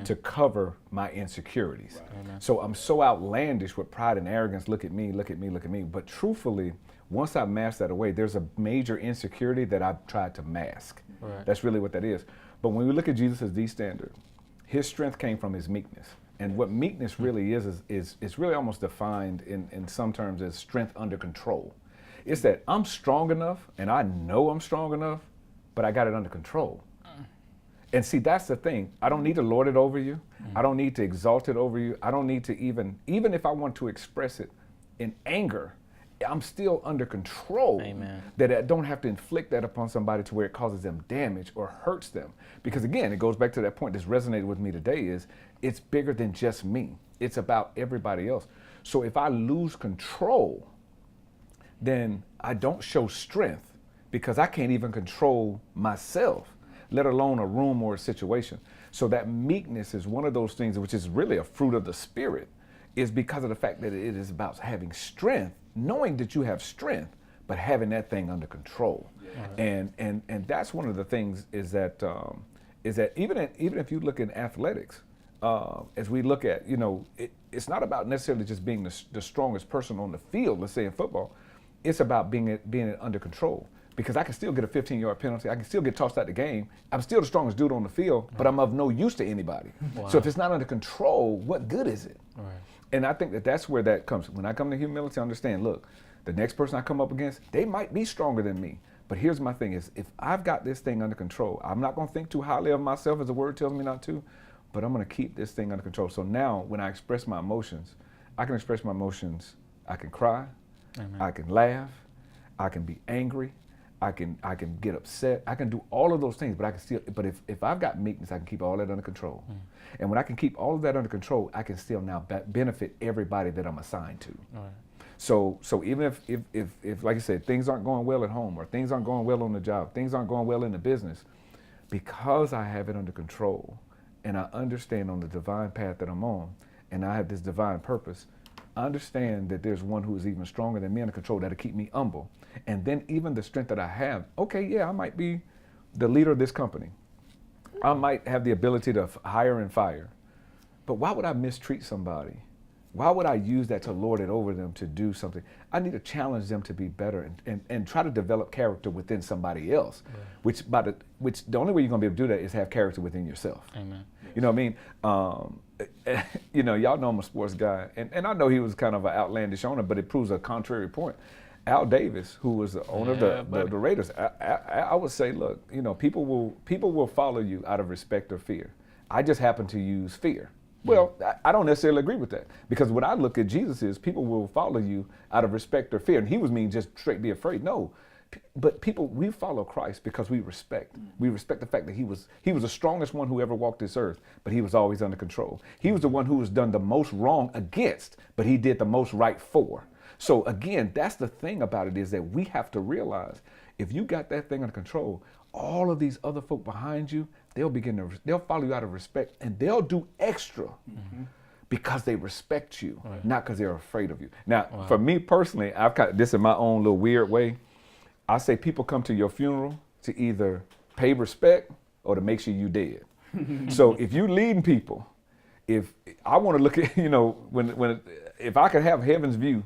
to cover my insecurities. So I'm so outlandish with pride and arrogance. Look at me, look at me, look at me. But truthfully, once I mask that away, there's a major insecurity that I've tried to mask. That's really what that is. But when we look at Jesus as the standard, his strength came from his meekness. And what meekness really is really almost defined in some terms as strength under control. It's that I'm strong enough, and I know I'm strong enough, but I got it under control. And see, that's the thing. I don't need to lord it over you. I don't need to exalt it over you. I don't need to even if I want to express it in anger, I'm still under control. Amen. That I don't have to inflict that upon somebody to where it causes them damage or hurts them. Because again, it goes back to that point that's resonated with me today is it's bigger than just me. It's about everybody else. So if I lose control, then I don't show strength because I can't even control myself, let alone a room or a situation. So that meekness is one of those things which is really a fruit of the Spirit, is because of the fact that it is about having strength, knowing that you have strength, but having that thing under control. Yeah. And that's one of the things is that even if you look in athletics, as we look at, it's not about necessarily just being the strongest person on the field, let's say in football. It's about being under control. Because I can still get a 15-yard penalty. I can still get tossed out the game. I'm still the strongest dude on the field, but I'm of no use to anybody. Wow. So if it's not under control, what good is it? Right. And I think that's where that comes. When I come to humility, I understand, look, the next person I come up against, they might be stronger than me. But here's my thing is, if I've got this thing under control, I'm not going to think too highly of myself as the word tells me not to, but I'm going to keep this thing under control. So now when I express my emotions, I can express my emotions. I can cry. Amen. I can laugh. I can be angry. I can get upset. I can do all of those things, but I can still. But if I've got meekness, I can keep all that under control. And when I can keep all of that under control, I can still now benefit everybody that I'm assigned to. Right. So even if like I said, things aren't going well at home, or things aren't going well on the job, things aren't going well in the business, because I have it under control, and I understand on the divine path that I'm on, and I have this divine purpose. I understand that there's one who is even stronger than me under control that'll keep me humble. And then even the strength that I have, okay, yeah, I might be the leader of this company. I might have the ability to hire and fire. But why would I mistreat somebody? Why would I use that to lord it over them to do something? I need to challenge them to be better and try to develop character within somebody else, right. which the only way you're going to be able to do that is have character within yourself. Amen. You know what I mean? Y'all know I'm a sports guy, and I know he was kind of an outlandish owner, but it proves a contrary point. Al Davis, who was the owner of the Raiders, I would say, look, people will follow you out of respect or fear. I just happen to use fear. Well, I don't necessarily agree with that, because what I look at Jesus is people will follow you out of respect or fear, and he was mean just straight be afraid. No, but we follow Christ because we respect. We respect the fact that he was the strongest one who ever walked this earth, but he was always under control. He was the one who was done the most wrong against, but he did the most right for. So again, that's the thing about it, is that we have to realize if you got that thing under control, all of these other folk behind you, they'll follow you out of respect, and they'll do extra because they respect you, right. Not because they're afraid of you. Now, for me personally, I've got this in my own little weird way. I say people come to your funeral to either pay respect or to make sure you dead. So if you leading people, if I want to look at, if I could have heaven's view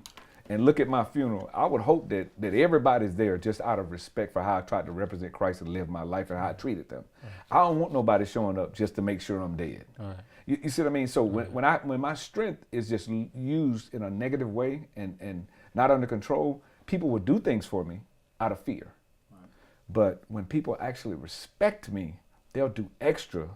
and look at my funeral, I would hope that everybody's there just out of respect for how I tried to represent Christ and live my life and how I treated them. Right. I don't want nobody showing up just to make sure I'm dead. Right. You see what I mean? So when my strength is just used in a negative way and not under control, people will do things for me out of fear. Right. But when people actually respect me, they'll do extra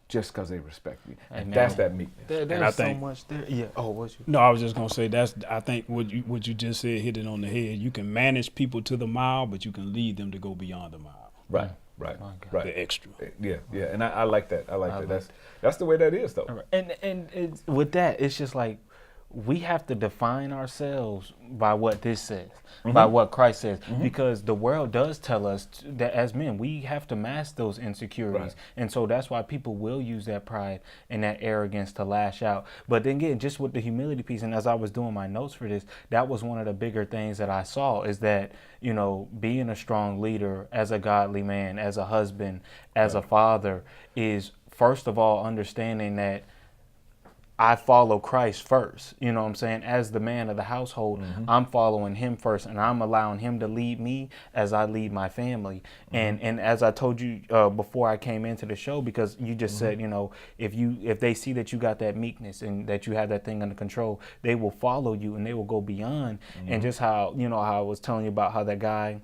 just because they respect me. And that's that meekness. There's so much there. Yeah. Oh, what's you? No, I was just gonna say I think what you just said hit it on the head. You can manage people to the mile, but you can lead them to go beyond the mile. Right. Right. The extra. Yeah. And I like that. I like that. That's the way that is, though. Right. And with that, it's just like we have to define ourselves by what this says, by what Christ says, because the world does tell us that as men, we have to mask those insecurities. Right. And so that's why people will use that pride and that arrogance to lash out. But then again, just with the humility piece, and as I was doing my notes for this, that was one of the bigger things that I saw, is that, being a strong leader as a godly man, as a husband, as a father, is first of all understanding that I follow Christ first, you know what I'm saying? As the man of the household, I'm following him first, and I'm allowing him to lead me as I lead my family. And as I told you before I came into the show, because you just said, if they see that you got that meekness and that you have that thing under control, they will follow you and they will go beyond. And just how, how I was telling you about how that guy,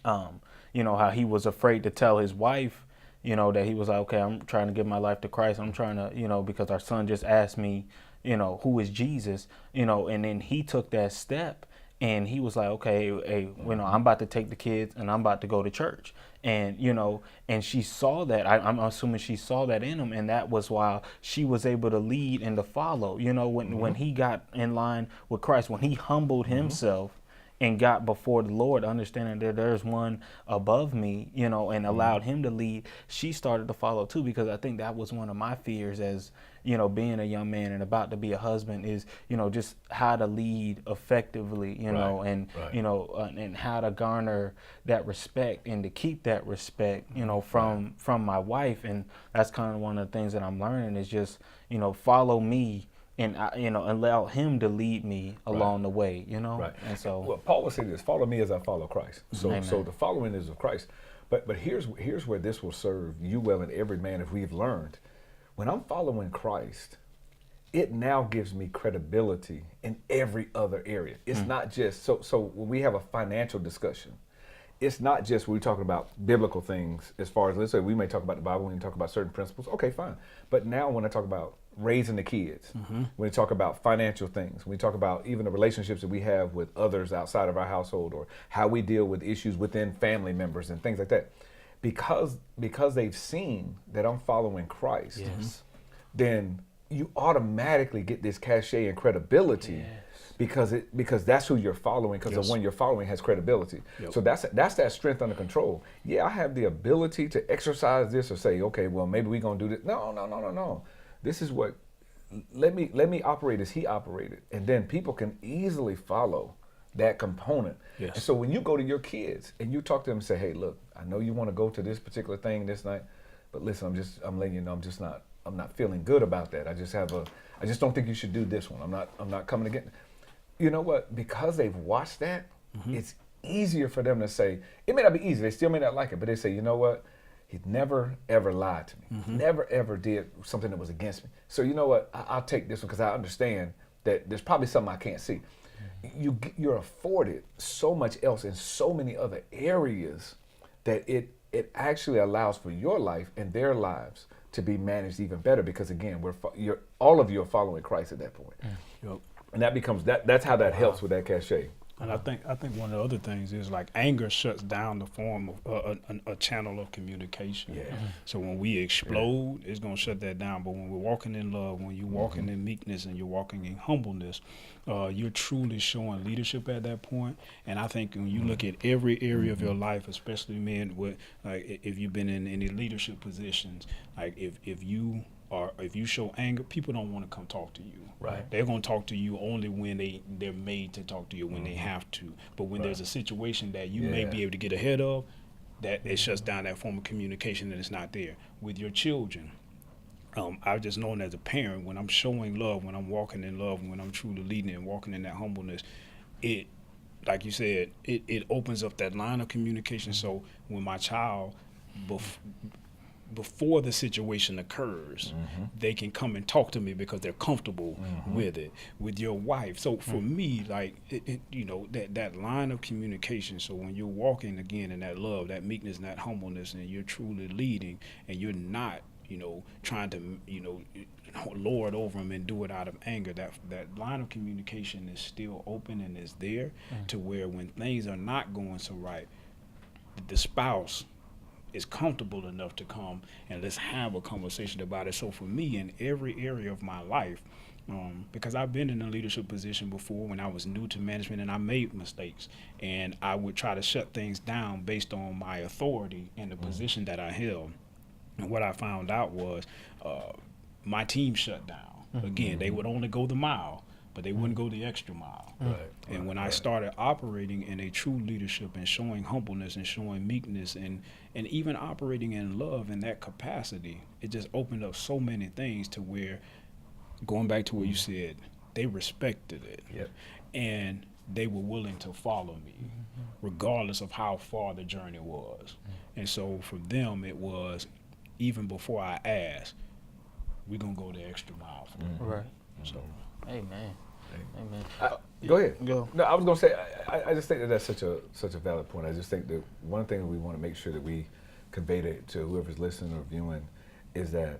how he was afraid to tell his wife, that he was like, okay, I'm trying to give my life to Christ. I'm trying to, because our son just asked me, who is Jesus, and then he took that step and he was like, okay, hey, I'm about to take the kids and I'm about to go to church. And, and she saw that. I'm assuming she saw that in him. And that was why she was able to lead and to follow, when he got in line with Christ, when he humbled himself and got before the Lord, understanding that there's one above me, and allowed him to lead, she started to follow too, because I think that was one of my fears as, being a young man and about to be a husband is, just how to lead effectively, and, and how to garner that respect and to keep that respect, from my wife. And that's kind of one of the things that I'm learning is just, follow me, and allow him to lead me along the way, Right. And so, well, Paul would say this: "Follow me as I follow Christ." So, Amen. so the following is of Christ. But here's where this will serve you well and every man, if we've learned. When I'm following Christ, it now gives me credibility in every other area. It's not just so when we have a financial discussion, it's not just we're talking about biblical things. As far as, let's say, we may talk about the Bible, we may talk about certain principles. Okay, fine. But now when I talk about raising the kids, when we talk about financial things, when we talk about even the relationships that we have with others outside of our household, or how we deal with issues within family members and things like that, because they've seen that I'm following Christ, then you automatically get this cachet and credibility. Because that's who you're following, because the one you're following has credibility. So that's that strength under control. Yeah, I have the ability to exercise this or say, okay, well, maybe we're gonna do this. No. This is what, let me operate as he operated, and then people can easily follow that component. And so when you go to your kids and you talk to them and say, hey, look, I know you want to go to this particular thing this night, but listen, I'm letting you know I'm not feeling good about that. I just don't think you should do this one. I'm not coming again. You know what? Because they've watched that, it's easier for them to say, it may not be easy, they still may not like it, but they say, you know what? He never, ever lied to me. Never, ever did something that was against me. So you know what? I'll take this one because I understand that there's probably something I can't see. You're afforded so much else in so many other areas that it actually allows for your life and their lives to be managed even better, because again, all of you are following Christ at that point. And that becomes that's how that helps with that cachet. And I think one of the other things is, like, anger shuts down the form of a channel of communication. So when we explode, it's gonna shut that down. But when we're walking in love, when you're walking in meekness and you're walking in humbleness, you're truly showing leadership at that point. And I think when you look at every area of your life, especially men, with if you've been in any leadership positions, like if you show anger, people don't want to come talk to you. Right. They're going to talk to you only when they're made to talk to you, when they have to. But when there's a situation that you may be able to get ahead of, that it shuts down that form of communication, and it's not there. With your children, I've just known as a parent, when I'm showing love, when I'm walking in love, when I'm truly leading and walking in that humbleness, it, like you said, it opens up that line of communication. So when my child, before the situation occurs, they can come and talk to me because they're comfortable with it. With your wife, so for me, like that line of communication. So when you're walking again in that love, that meekness, and that humbleness, and you're truly leading, and you're not trying to lord over them and do it out of anger, that line of communication is still open and is there, to where when things are not going so right, the spouse is comfortable enough to come and let's have a conversation about it. So for me, in every area of my life, because I've been in a leadership position before when I was new to management, and I made mistakes, and I would try to shut things down based on my authority and the position that I held. And what I found out was my team shut down. Again, they would only go the mile, but they wouldn't go the extra mile. And when I started operating in a true leadership and showing humbleness and showing meekness and even operating in love in that capacity, it just opened up so many things to where, going back to what you said, they respected it. And they were willing to follow me, regardless of how far the journey was. And so for them, it was, even before I asked, we're going to go the extra mile for them. Right. So, Amen. Amen. Go ahead. Go. No, I was going to say, I just think that's such a valid point. I just think that one thing we want to make sure that we convey to whoever's listening or viewing is that,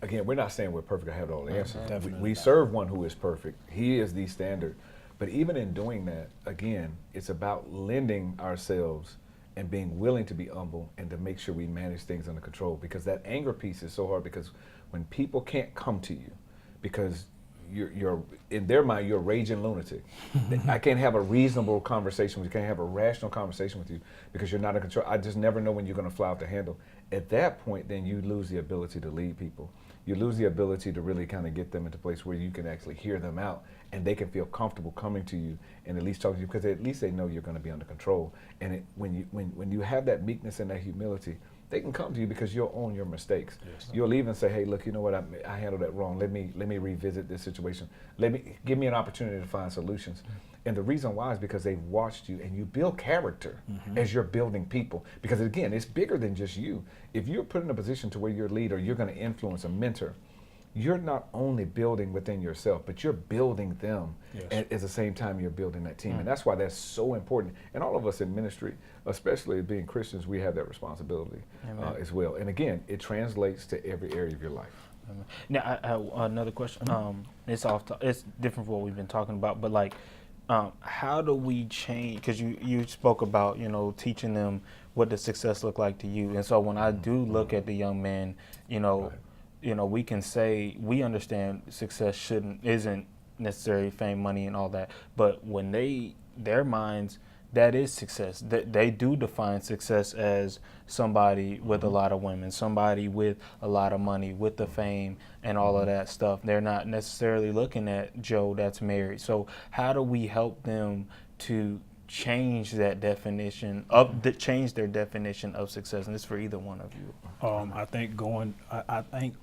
again, we're not saying we're perfect or have all the answers. We serve one who is perfect. He is the standard. But even in doing that, again, it's about lending ourselves and being willing to be humble and to make sure we manage things under control, because that anger piece is so hard, because when people can't come to you because you're in their mind, you're a raging lunatic. I can't have a reasonable conversation with you, can't have a rational conversation with you because you're not in control. I just never know when you're going to fly off the handle. At that point, then you lose the ability to lead people. You lose the ability to really kind of get them into a place where you can actually hear them out and they can feel comfortable coming to you and at least talking to you, because at least they know you're going to be under control. And when you have that meekness and that humility, they can come to you because you'll own your mistakes. Yes. You'll even say, hey, look, you know what, I handled that wrong. Let me revisit this situation. Give me an opportunity to find solutions. And the reason why is because they've watched you, and you build character as you're building people. Because again, it's bigger than just you. If you're put in a position to where you're a leader, you're going to influence a mentor, you're not only building within yourself, but you're building them. Yes. At the same time you're building that team. And that's why that's so important. And all of us in ministry, especially being Christians, we have that responsibility as well. And again, it translates to every area of your life. Now, I have another question. It's different from what we've been talking about, but like, how do we change? Because you spoke about, teaching them what does success look like to you. And so when I do look at the young men, we can say we understand success isn't necessarily fame, money, and all that. But when their minds, that is success. They do define success as somebody with a lot of women, somebody with a lot of money, with the fame and all of that stuff. They're not necessarily looking at Joe that's married. So how do we help them to change that definition change their definition of success? And this is for either one of you. I think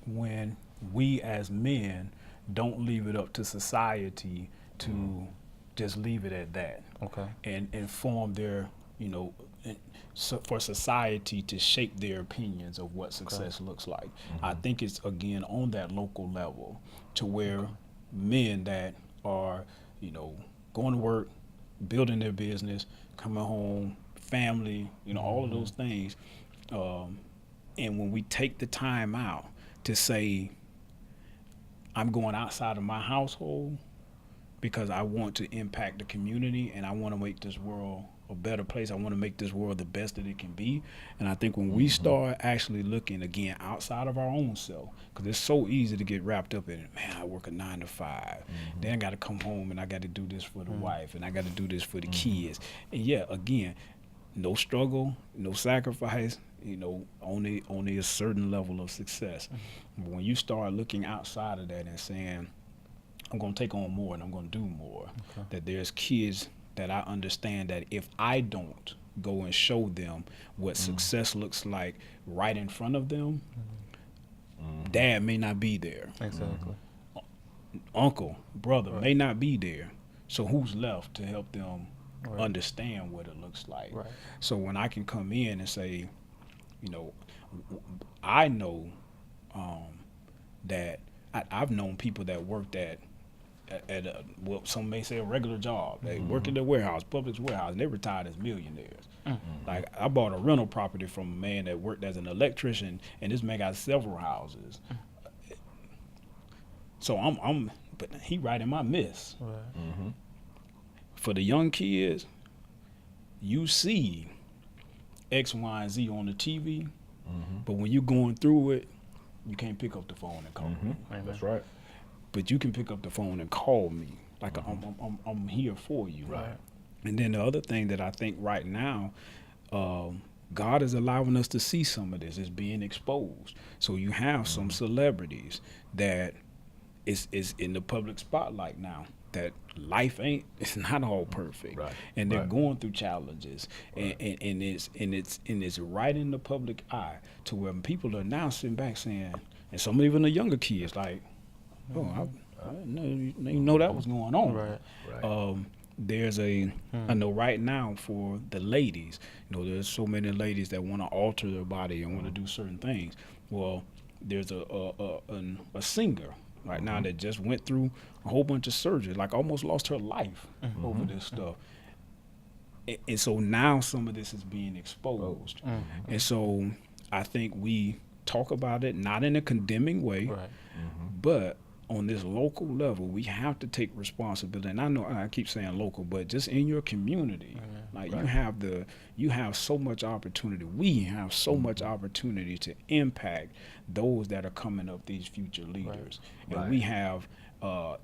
when we as men don't leave it up to society to just leave it at that. Okay. And inform their, for society to shape their opinions of what success looks like. I think it's, again, on that local level to where men that are, going to work, building their business, coming home, family, all of those things. And when we take the time out to say, I'm going outside of my household because I want to impact the community and I want to make this world a better place. I want to make this world the best that it can be. And I think when we start actually looking, again, outside of our own self, because it's so easy to get wrapped up in it. Man, I work a 9 to 5. Then I got to come home and I got to do this for the wife and I got to do this for the kids. And yeah, again, no struggle, no sacrifice, only a certain level of success. But when you start looking outside of that and saying, I'm going to take on more and I'm going to do more, that there's kids that I understand that if I don't go and show them what success looks like right in front of them, dad may not be there. Exactly. Uncle, brother may not be there. So who's left to help them understand what it looks like? Right. So when I can come in and say, I know that I've known people that worked at some may say a regular job. They work in the warehouse, Publix warehouse, and they retired as millionaires. Like, I bought a rental property from a man that worked as an electrician, and this man got several houses. So but he right in my midst. Right. For the young kids, you see X, Y, and Z on the TV, but when you're going through it, you can't pick up the phone and call me. That's right. But you can pick up the phone and call me. Like, I'm here for you. Right. And then the other thing that I think right now, God is allowing us to see some of this. It's being exposed. So you have some celebrities that is in the public spotlight now, that life it's not all perfect. Right. And they're going through challenges. Right. And it's right in the public eye to where people are now sitting back saying, and some even the younger kids like, I didn't know that was going on. Right. There's I know right now for the ladies, there's so many ladies that want to alter their body and want to do certain things. Well, there's a singer right now that just went through a whole bunch of surgery, like almost lost her life over this stuff. And so now some of this is being exposed. And so I think we talk about it not in a condemning way, Right. but on this local level, we have to take responsibility. And I know I keep saying local, but just in your community, like you have so much opportunity. We have so much opportunity to impact those that are coming up, these future leaders, and we have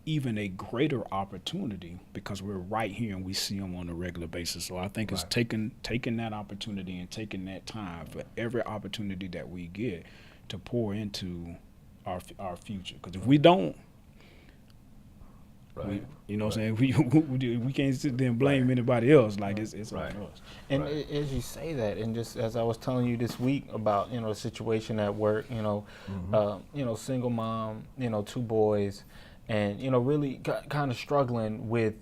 even a greater opportunity because we're right here and we see them on a regular basis. So I think it's taking that opportunity and taking that time for every opportunity that we get to pour into our future. Because if we don't, you know what I'm saying, we can't sit there and blame anybody else. Like it's on us. And as you say that, and just as I was telling you this week about the situation at work, single mom, 2 boys, and really kind of struggling with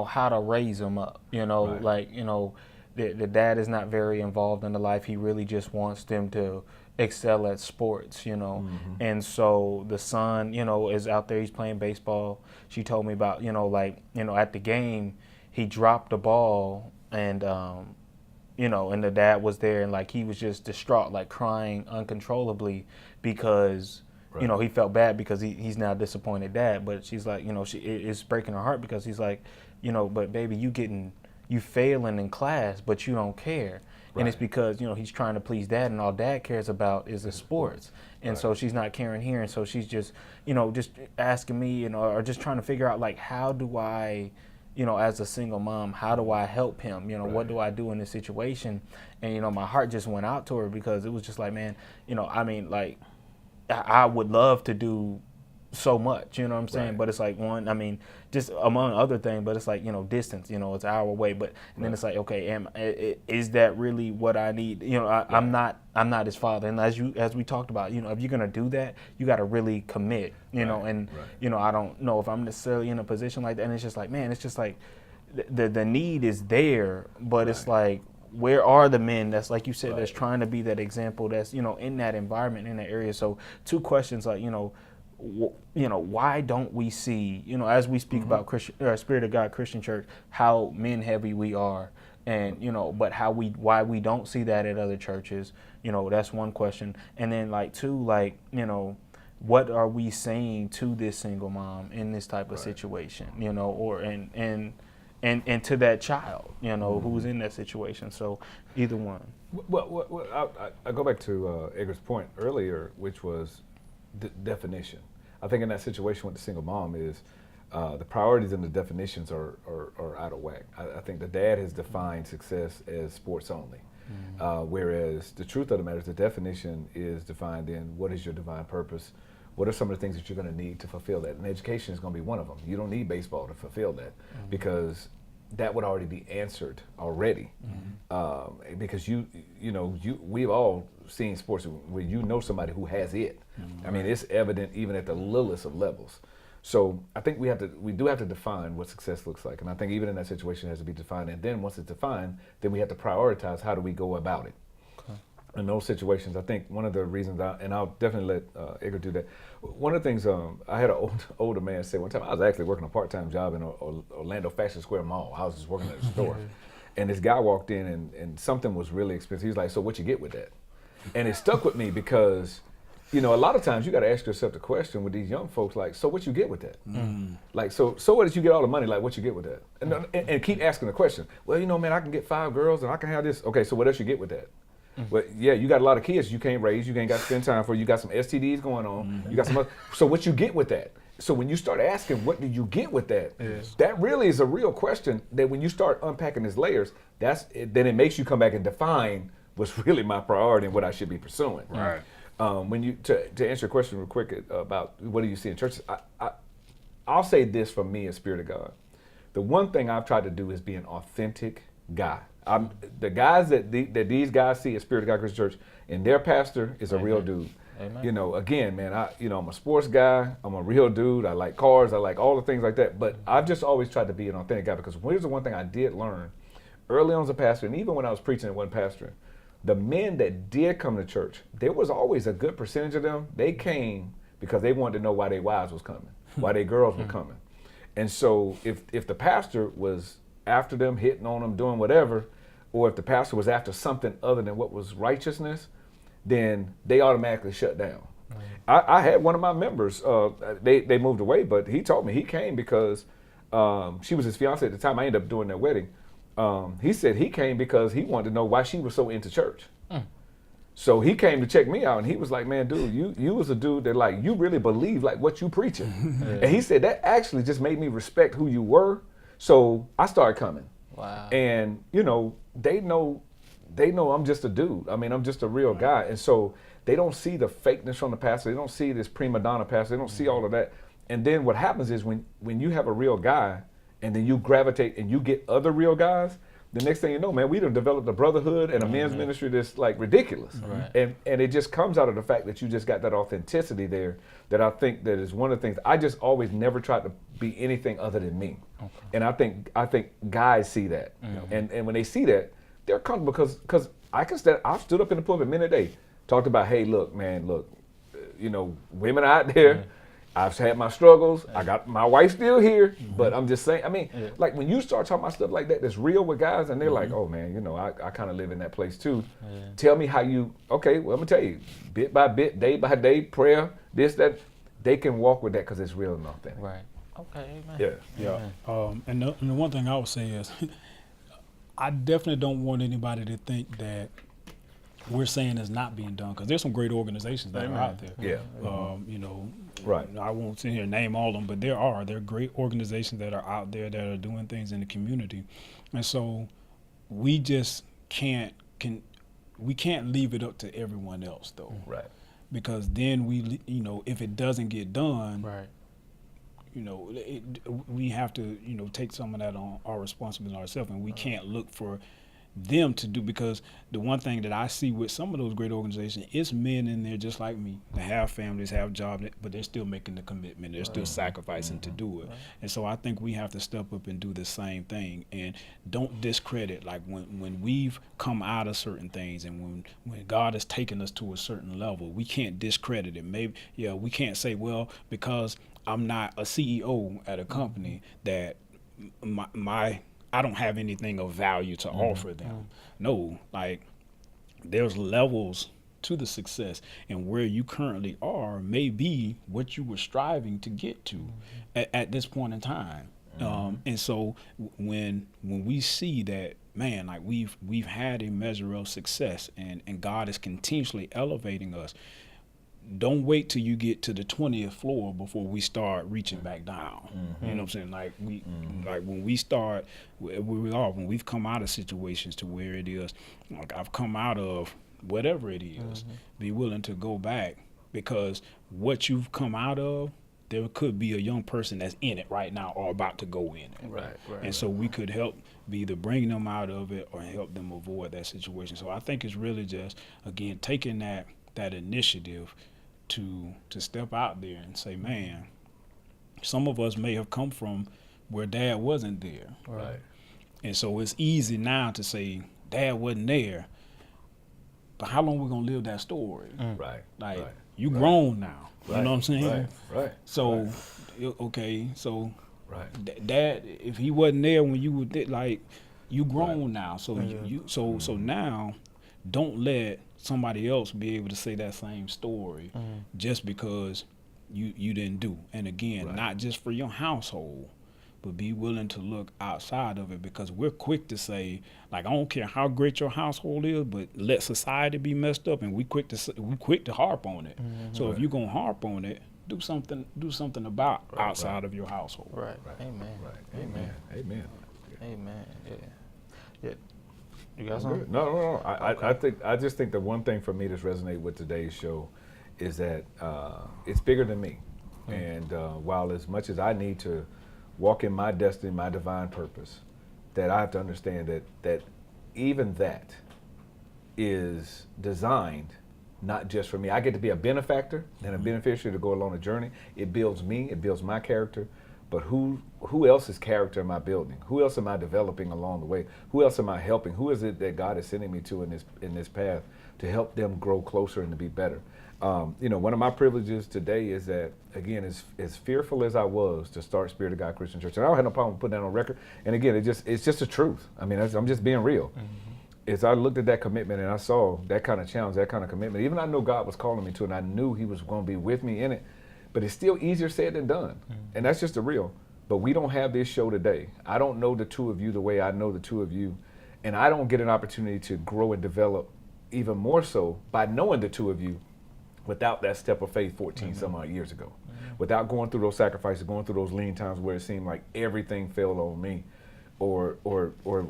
how to raise them up. The dad is not very involved in the life. He really just wants them to excel at sports, and so the son, is out there. He's playing baseball. She told me about, at the game, he dropped the ball, and and the dad was there, and like he was just distraught, like crying uncontrollably because he felt bad because he's now disappointed dad. But she's like, it's breaking her heart because he's like, but baby, you failing in class, but you don't care. And it's because, he's trying to please dad, and all dad cares about is the sports. And so she's not caring here. And so she's just, just asking me, or just trying to figure out, like, how do I, as a single mom, how do I help him? What do I do in this situation? And, my heart just went out to her because it was just like, man, I would love to do so much, you know what I'm saying? But it's like just among other things, but it's like, distance, it's an hour away. But and then it's like, okay, is that really what I need? I'm not his father. And as we talked about, if you're gonna do that, you gotta really commit, and I don't know if I'm necessarily in a position like that. And it's just like, man, it's just like the need is there, but it's like, where are the men that's, like you said, that's trying to be that example, that's, in that environment, in that area? So 2 questions, like, why don't we see, as we speak about Spirit of God Christian Church, how men heavy we are, and but why we don't see that at other churches? That's one question. And then like 2, like what are we saying to this single mom in this type of situation? Or and to that child, who's in that situation. So either one. Well, I go back to Edgar's point earlier, which was definition. I think in that situation with the single mom is the priorities and the definitions are out of whack. I think the dad has defined success as sports only, whereas the truth of the matter is the definition is defined in what is your divine purpose. What are some of the things that you're going to need to fulfill that? And education is going to be one of them. You don't need baseball to fulfill that because that would already be answered already. Because we've all seen sports where somebody who has it. I mean, it's evident even at the littlest of levels. So I think we do have to define what success looks like. And I think even in that situation it has to be defined. And then once it's defined, then we have to prioritize how do we go about it. In those situations, I think one of the reasons, and I'll definitely let Edgar do that. One of the things I had an older man say one time. I was actually working a part-time job in Orlando Fashion Square Mall. I was just working at a store, and this guy walked in, and something was really expensive. He was like, "So what you get with that?" And it stuck with me because, a lot of times you got to ask yourself the question with these young folks, like, "So what you get with that?" Like, so what did you get all the money? Like, what you get with that? And keep asking the question. Well, man, I can get 5 girls, and I can have this. Okay, so what else you get with that? Well, yeah, you got a lot of kids you can't raise, you ain't got to spend time for, you got some STDs going on, you got some other, so what you get with that? So when you start asking, what do you get with that? That really is a real question that when you start unpacking these layers, then it makes you come back and define what's really my priority and what I should be pursuing. Right. When you, to answer your question real quick about what do you see in churches, I'll say this from me as Spirit of God. The one thing I've tried to do is be an authentic guy. The guys that these guys see at Spirit of God Christian Church, and their pastor is a real dude. Amen. Again, man, I'm a sports guy. I'm a real dude. I like cars. I like all the things like that. But I've just always tried to be an authentic guy because here's the one thing I did learn early on as a pastor, and even when I was preaching and wasn't pastoring, the men that did come to church, there was always a good percentage of them. They came because they wanted to know why their wives was coming, why their girls were coming. And so if the pastor was after them, hitting on them, doing whatever, or if the pastor was after something other than what was righteousness, then they automatically shut down. I had one of my members, they moved away, but he told me he came because she was his fiance at the time. I ended up doing their wedding. He said he came because he wanted to know why she was so into church. So he came to check me out, and he was like, man, dude, you was a dude that, like, you really believe, like, what you preaching. And he said that actually just made me respect who you were. So I started coming. Wow. And, you know, they know I'm just a dude. I mean, I'm just a real guy. And so they don't see the fakeness from the pastor. They don't see this prima donna pastor. They don't see all of that. And then what happens is when you have a real guy and then you gravitate and you get other real guys, the next thing you know, man, we done developed a brotherhood and a men's ministry that's like ridiculous. Right. And it just comes out of the fact that you just got that authenticity there that I think that is one of the things. I just always never tried to be anything other than me. Okay. And I think guys see that. And when they see that, they're comfortable because I've stood up in the pulpit many a day, talked about, hey, look, man, you know, women out there, I've had my struggles. I got my wife still here, but I'm just saying, I mean, like when you start talking about stuff like that, that's real with guys, and they're like, oh man, you know, I kind of live in that place too. Tell me how you, okay, well, I'm gonna tell you, bit by bit, day by day, prayer, this, that, they can walk with that because it's real and authentic. Right. Okay, amen. Yeah. And the one thing I would say is, I definitely don't want anybody to think that we're saying it's not being done, because there's some great organizations that are out there. Yeah. You know, Right. I won't sit here and name all of them, but there are great organizations that are out there that are doing things in the community, and so we just can't leave it up to everyone else though. Right. Because then you know, if it doesn't get done, Right. you know, we have to, you know, take some of that on our responsibility ourselves, and we can't look for them to do, because the one thing that I see with some of those great organizations is men in there just like me. They have families, have jobs, but they're still making the commitment. They're still sacrificing to do it. And so I think we have to step up and do the same thing, and don't discredit, like when we've come out of certain things and when God has taken us to a certain level, we can't discredit it. Maybe, we can't say, well, because I'm not a CEO at a company that I don't have anything of value to offer them. No, like there's levels to the success, and where you currently are may be what you were striving to get to at this point in time. And so when we see that, man, like we've had a measure of success, and God is continuously elevating us, don't wait till you get to the 20th floor before we start reaching back down. You know what I'm saying? Like like when we start, when we've come out of situations to where it is, like I've come out of whatever it is, be willing to go back, because what you've come out of, there could be a young person that's in it right now or about to go in it. Right. And so we could help be either bring them out of it or help them avoid that situation. So I think it's really just, again, taking that initiative to step out there and say, man, some of us may have come from where Dad wasn't there. Right. And so it's easy now to say, Dad wasn't there, but how long we gonna live that story? Right. Like, right. you grown now. Right. You know what I'm saying? Right. So, okay, so Right. Dad, if he wasn't there when you were like, you grown now. So so now, don't let somebody else be able to say that same story just because you didn't do. And again, not just for your household, but be willing to look outside of it, because we're quick to say, like, I don't care how great your household is, but let society be messed up, and we quick to harp on it. So if you're gonna harp on it, do something about outside of your household. Right. Amen. Right. Amen. Amen. Yeah. You got I'm something? good. No. I just think the one thing for me that's resonated with today's show is that it's bigger than me. And while as much as I need to walk in my destiny, my divine purpose, that I have to understand that even that is designed not just for me. I get to be a benefactor and a beneficiary to go along a journey. It builds me, it builds my character. But who else's character am I building? Who else am I developing along the way? Who else am I helping? Who is it that God is sending me to in this path to help them grow closer and to be better? One of my privileges today is that, again, as fearful as I was to start Spirit of God Christian Church, and I don't have no problem putting that on record. And again, it's just the truth. I mean, I'm just being real. as I looked at that commitment and I saw that kind of challenge, that kind of commitment, even I know God was calling me to it, and I knew he was going to be with me in it, but it's still easier said than done. And that's just the real. But we don't have this show today. I don't know the two of you the way I know the two of you, and I don't get an opportunity to grow and develop even more so by knowing the two of you without that step of faith 14 some odd years ago. Without going through those sacrifices, going through those lean times where it seemed like everything fell on me or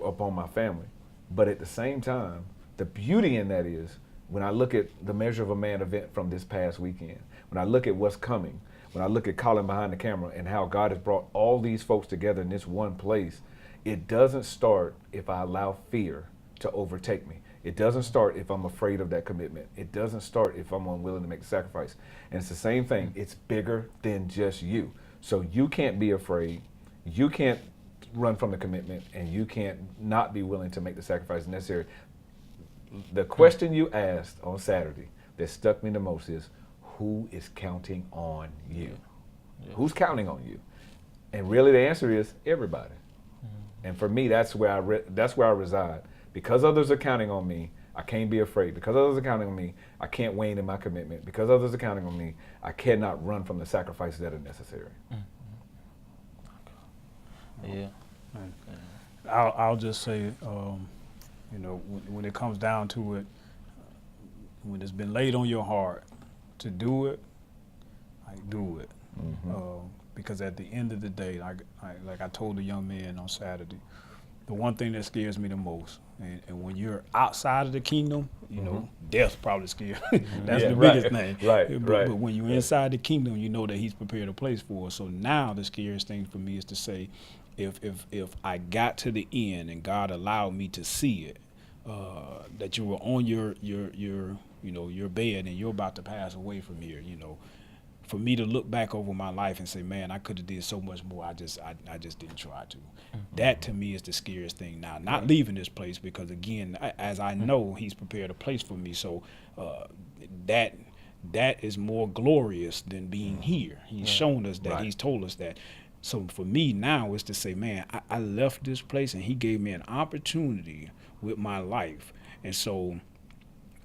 upon my family. But at the same time, the beauty in that is when I look at the Measure of a Man event from this past weekend, when I look at what's coming, when I look at Colin behind the camera and how God has brought all these folks together in this one place, it doesn't start if I allow fear to overtake me. It doesn't start if I'm afraid of that commitment. It doesn't start if I'm unwilling to make the sacrifice. And it's the same thing. It's bigger than just you. So you can't be afraid. You can't run from the commitment, and you can't not be willing to make the sacrifice necessary. The question you asked on Saturday that stuck me the most is, who is counting on you? Yeah. Who's counting on you? And really the answer is everybody. And for me, that's where I reside. Because others are counting on me, I can't be afraid. Because others are counting on me, I can't wane in my commitment. Because others are counting on me, I cannot run from the sacrifices that are necessary. Yeah. I'll just say, when it comes down to it, when it's been laid on your heart to do it, do it. Because at the end of the day, like I told the young man on Saturday, the one thing that scares me the most, and when you're outside of the kingdom, you know, death probably scares. That's the biggest thing. But when you're inside the kingdom, you know that he's prepared a place for us. So now the scariest thing for me is to say, if I got to the end and God allowed me to see it, that you were on your bed and you're about to pass away from here, for me to look back over my life and say, man, I could have did so much more. I just didn't try to. That to me is the scariest thing now. Not leaving this place, because again, as I know, he's prepared a place for me. So that is more glorious than being here. He's shown us that. He's told us that. So for me now is to say, man, I left this place and he gave me an opportunity with my life. And so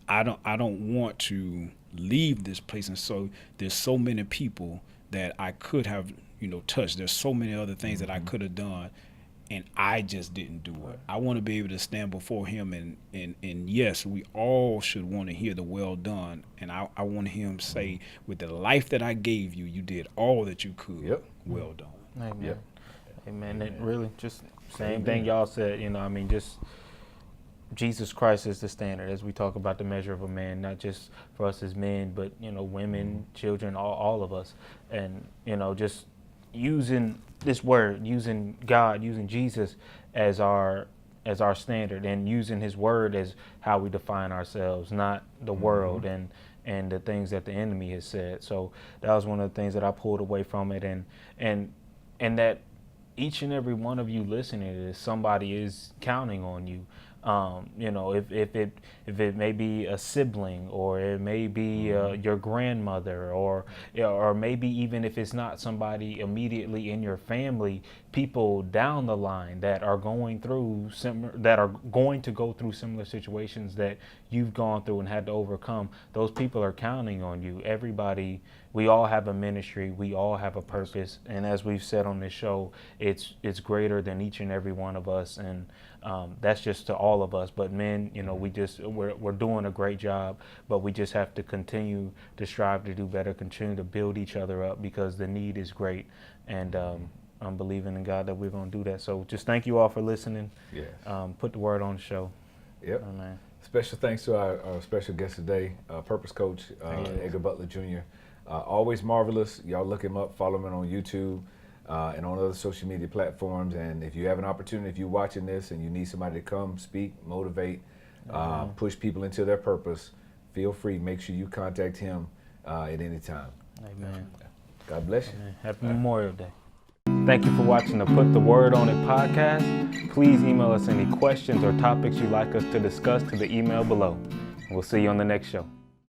I don't want to leave this place. And so there's so many people that I could have, touched. There's so many other things that I could have done, and I just didn't do it. I want to be able to stand before him and yes, we all should want to hear the well done. And I want him to say, with the life that I gave you, you did all that you could. Yep. Well done. Amen. Yep. Amen. And really just Same thing y'all said, just Jesus Christ is the standard as we talk about the measure of a man, not just for us as men, but, women, children, all of us. And, just using this word, using God, using Jesus as our standard, and using his word as how we define ourselves, not the world and the things that the enemy has said. So that was one of the things that I pulled away from it, and that each and every one of you listening to this, somebody is counting on you. If it may be a sibling, or it may be your grandmother, or maybe even if it's not somebody immediately in your family, people down the line that are going to go through similar situations that you've gone through and had to overcome. Those people are counting on you. Everybody, we all have a ministry, we all have a purpose, and as we've said on this show, it's greater than each and every one of us, and that's just to all of us. But men, we're doing a great job, but we just have to continue to strive to do better, continue to build each other up, because the need is great, and I'm believing in God that we're going to do that. So just thank you all for listening. Put the word on the show. Yep. Amen. Special thanks to our special guest today, Purpose Coach Edgar Butler Jr. Always marvelous. Y'all look him up, follow him on YouTube and on other social media platforms. And if you have an opportunity, if you're watching this and you need somebody to come, speak, motivate, push people into their purpose, feel free. Make sure you contact him at any time. Amen. God bless you. Amen. Happy Memorial Day. Thank you for watching the Put the Word on It podcast. Please email us any questions or topics you'd like us to discuss to the email below. We'll see you on the next show.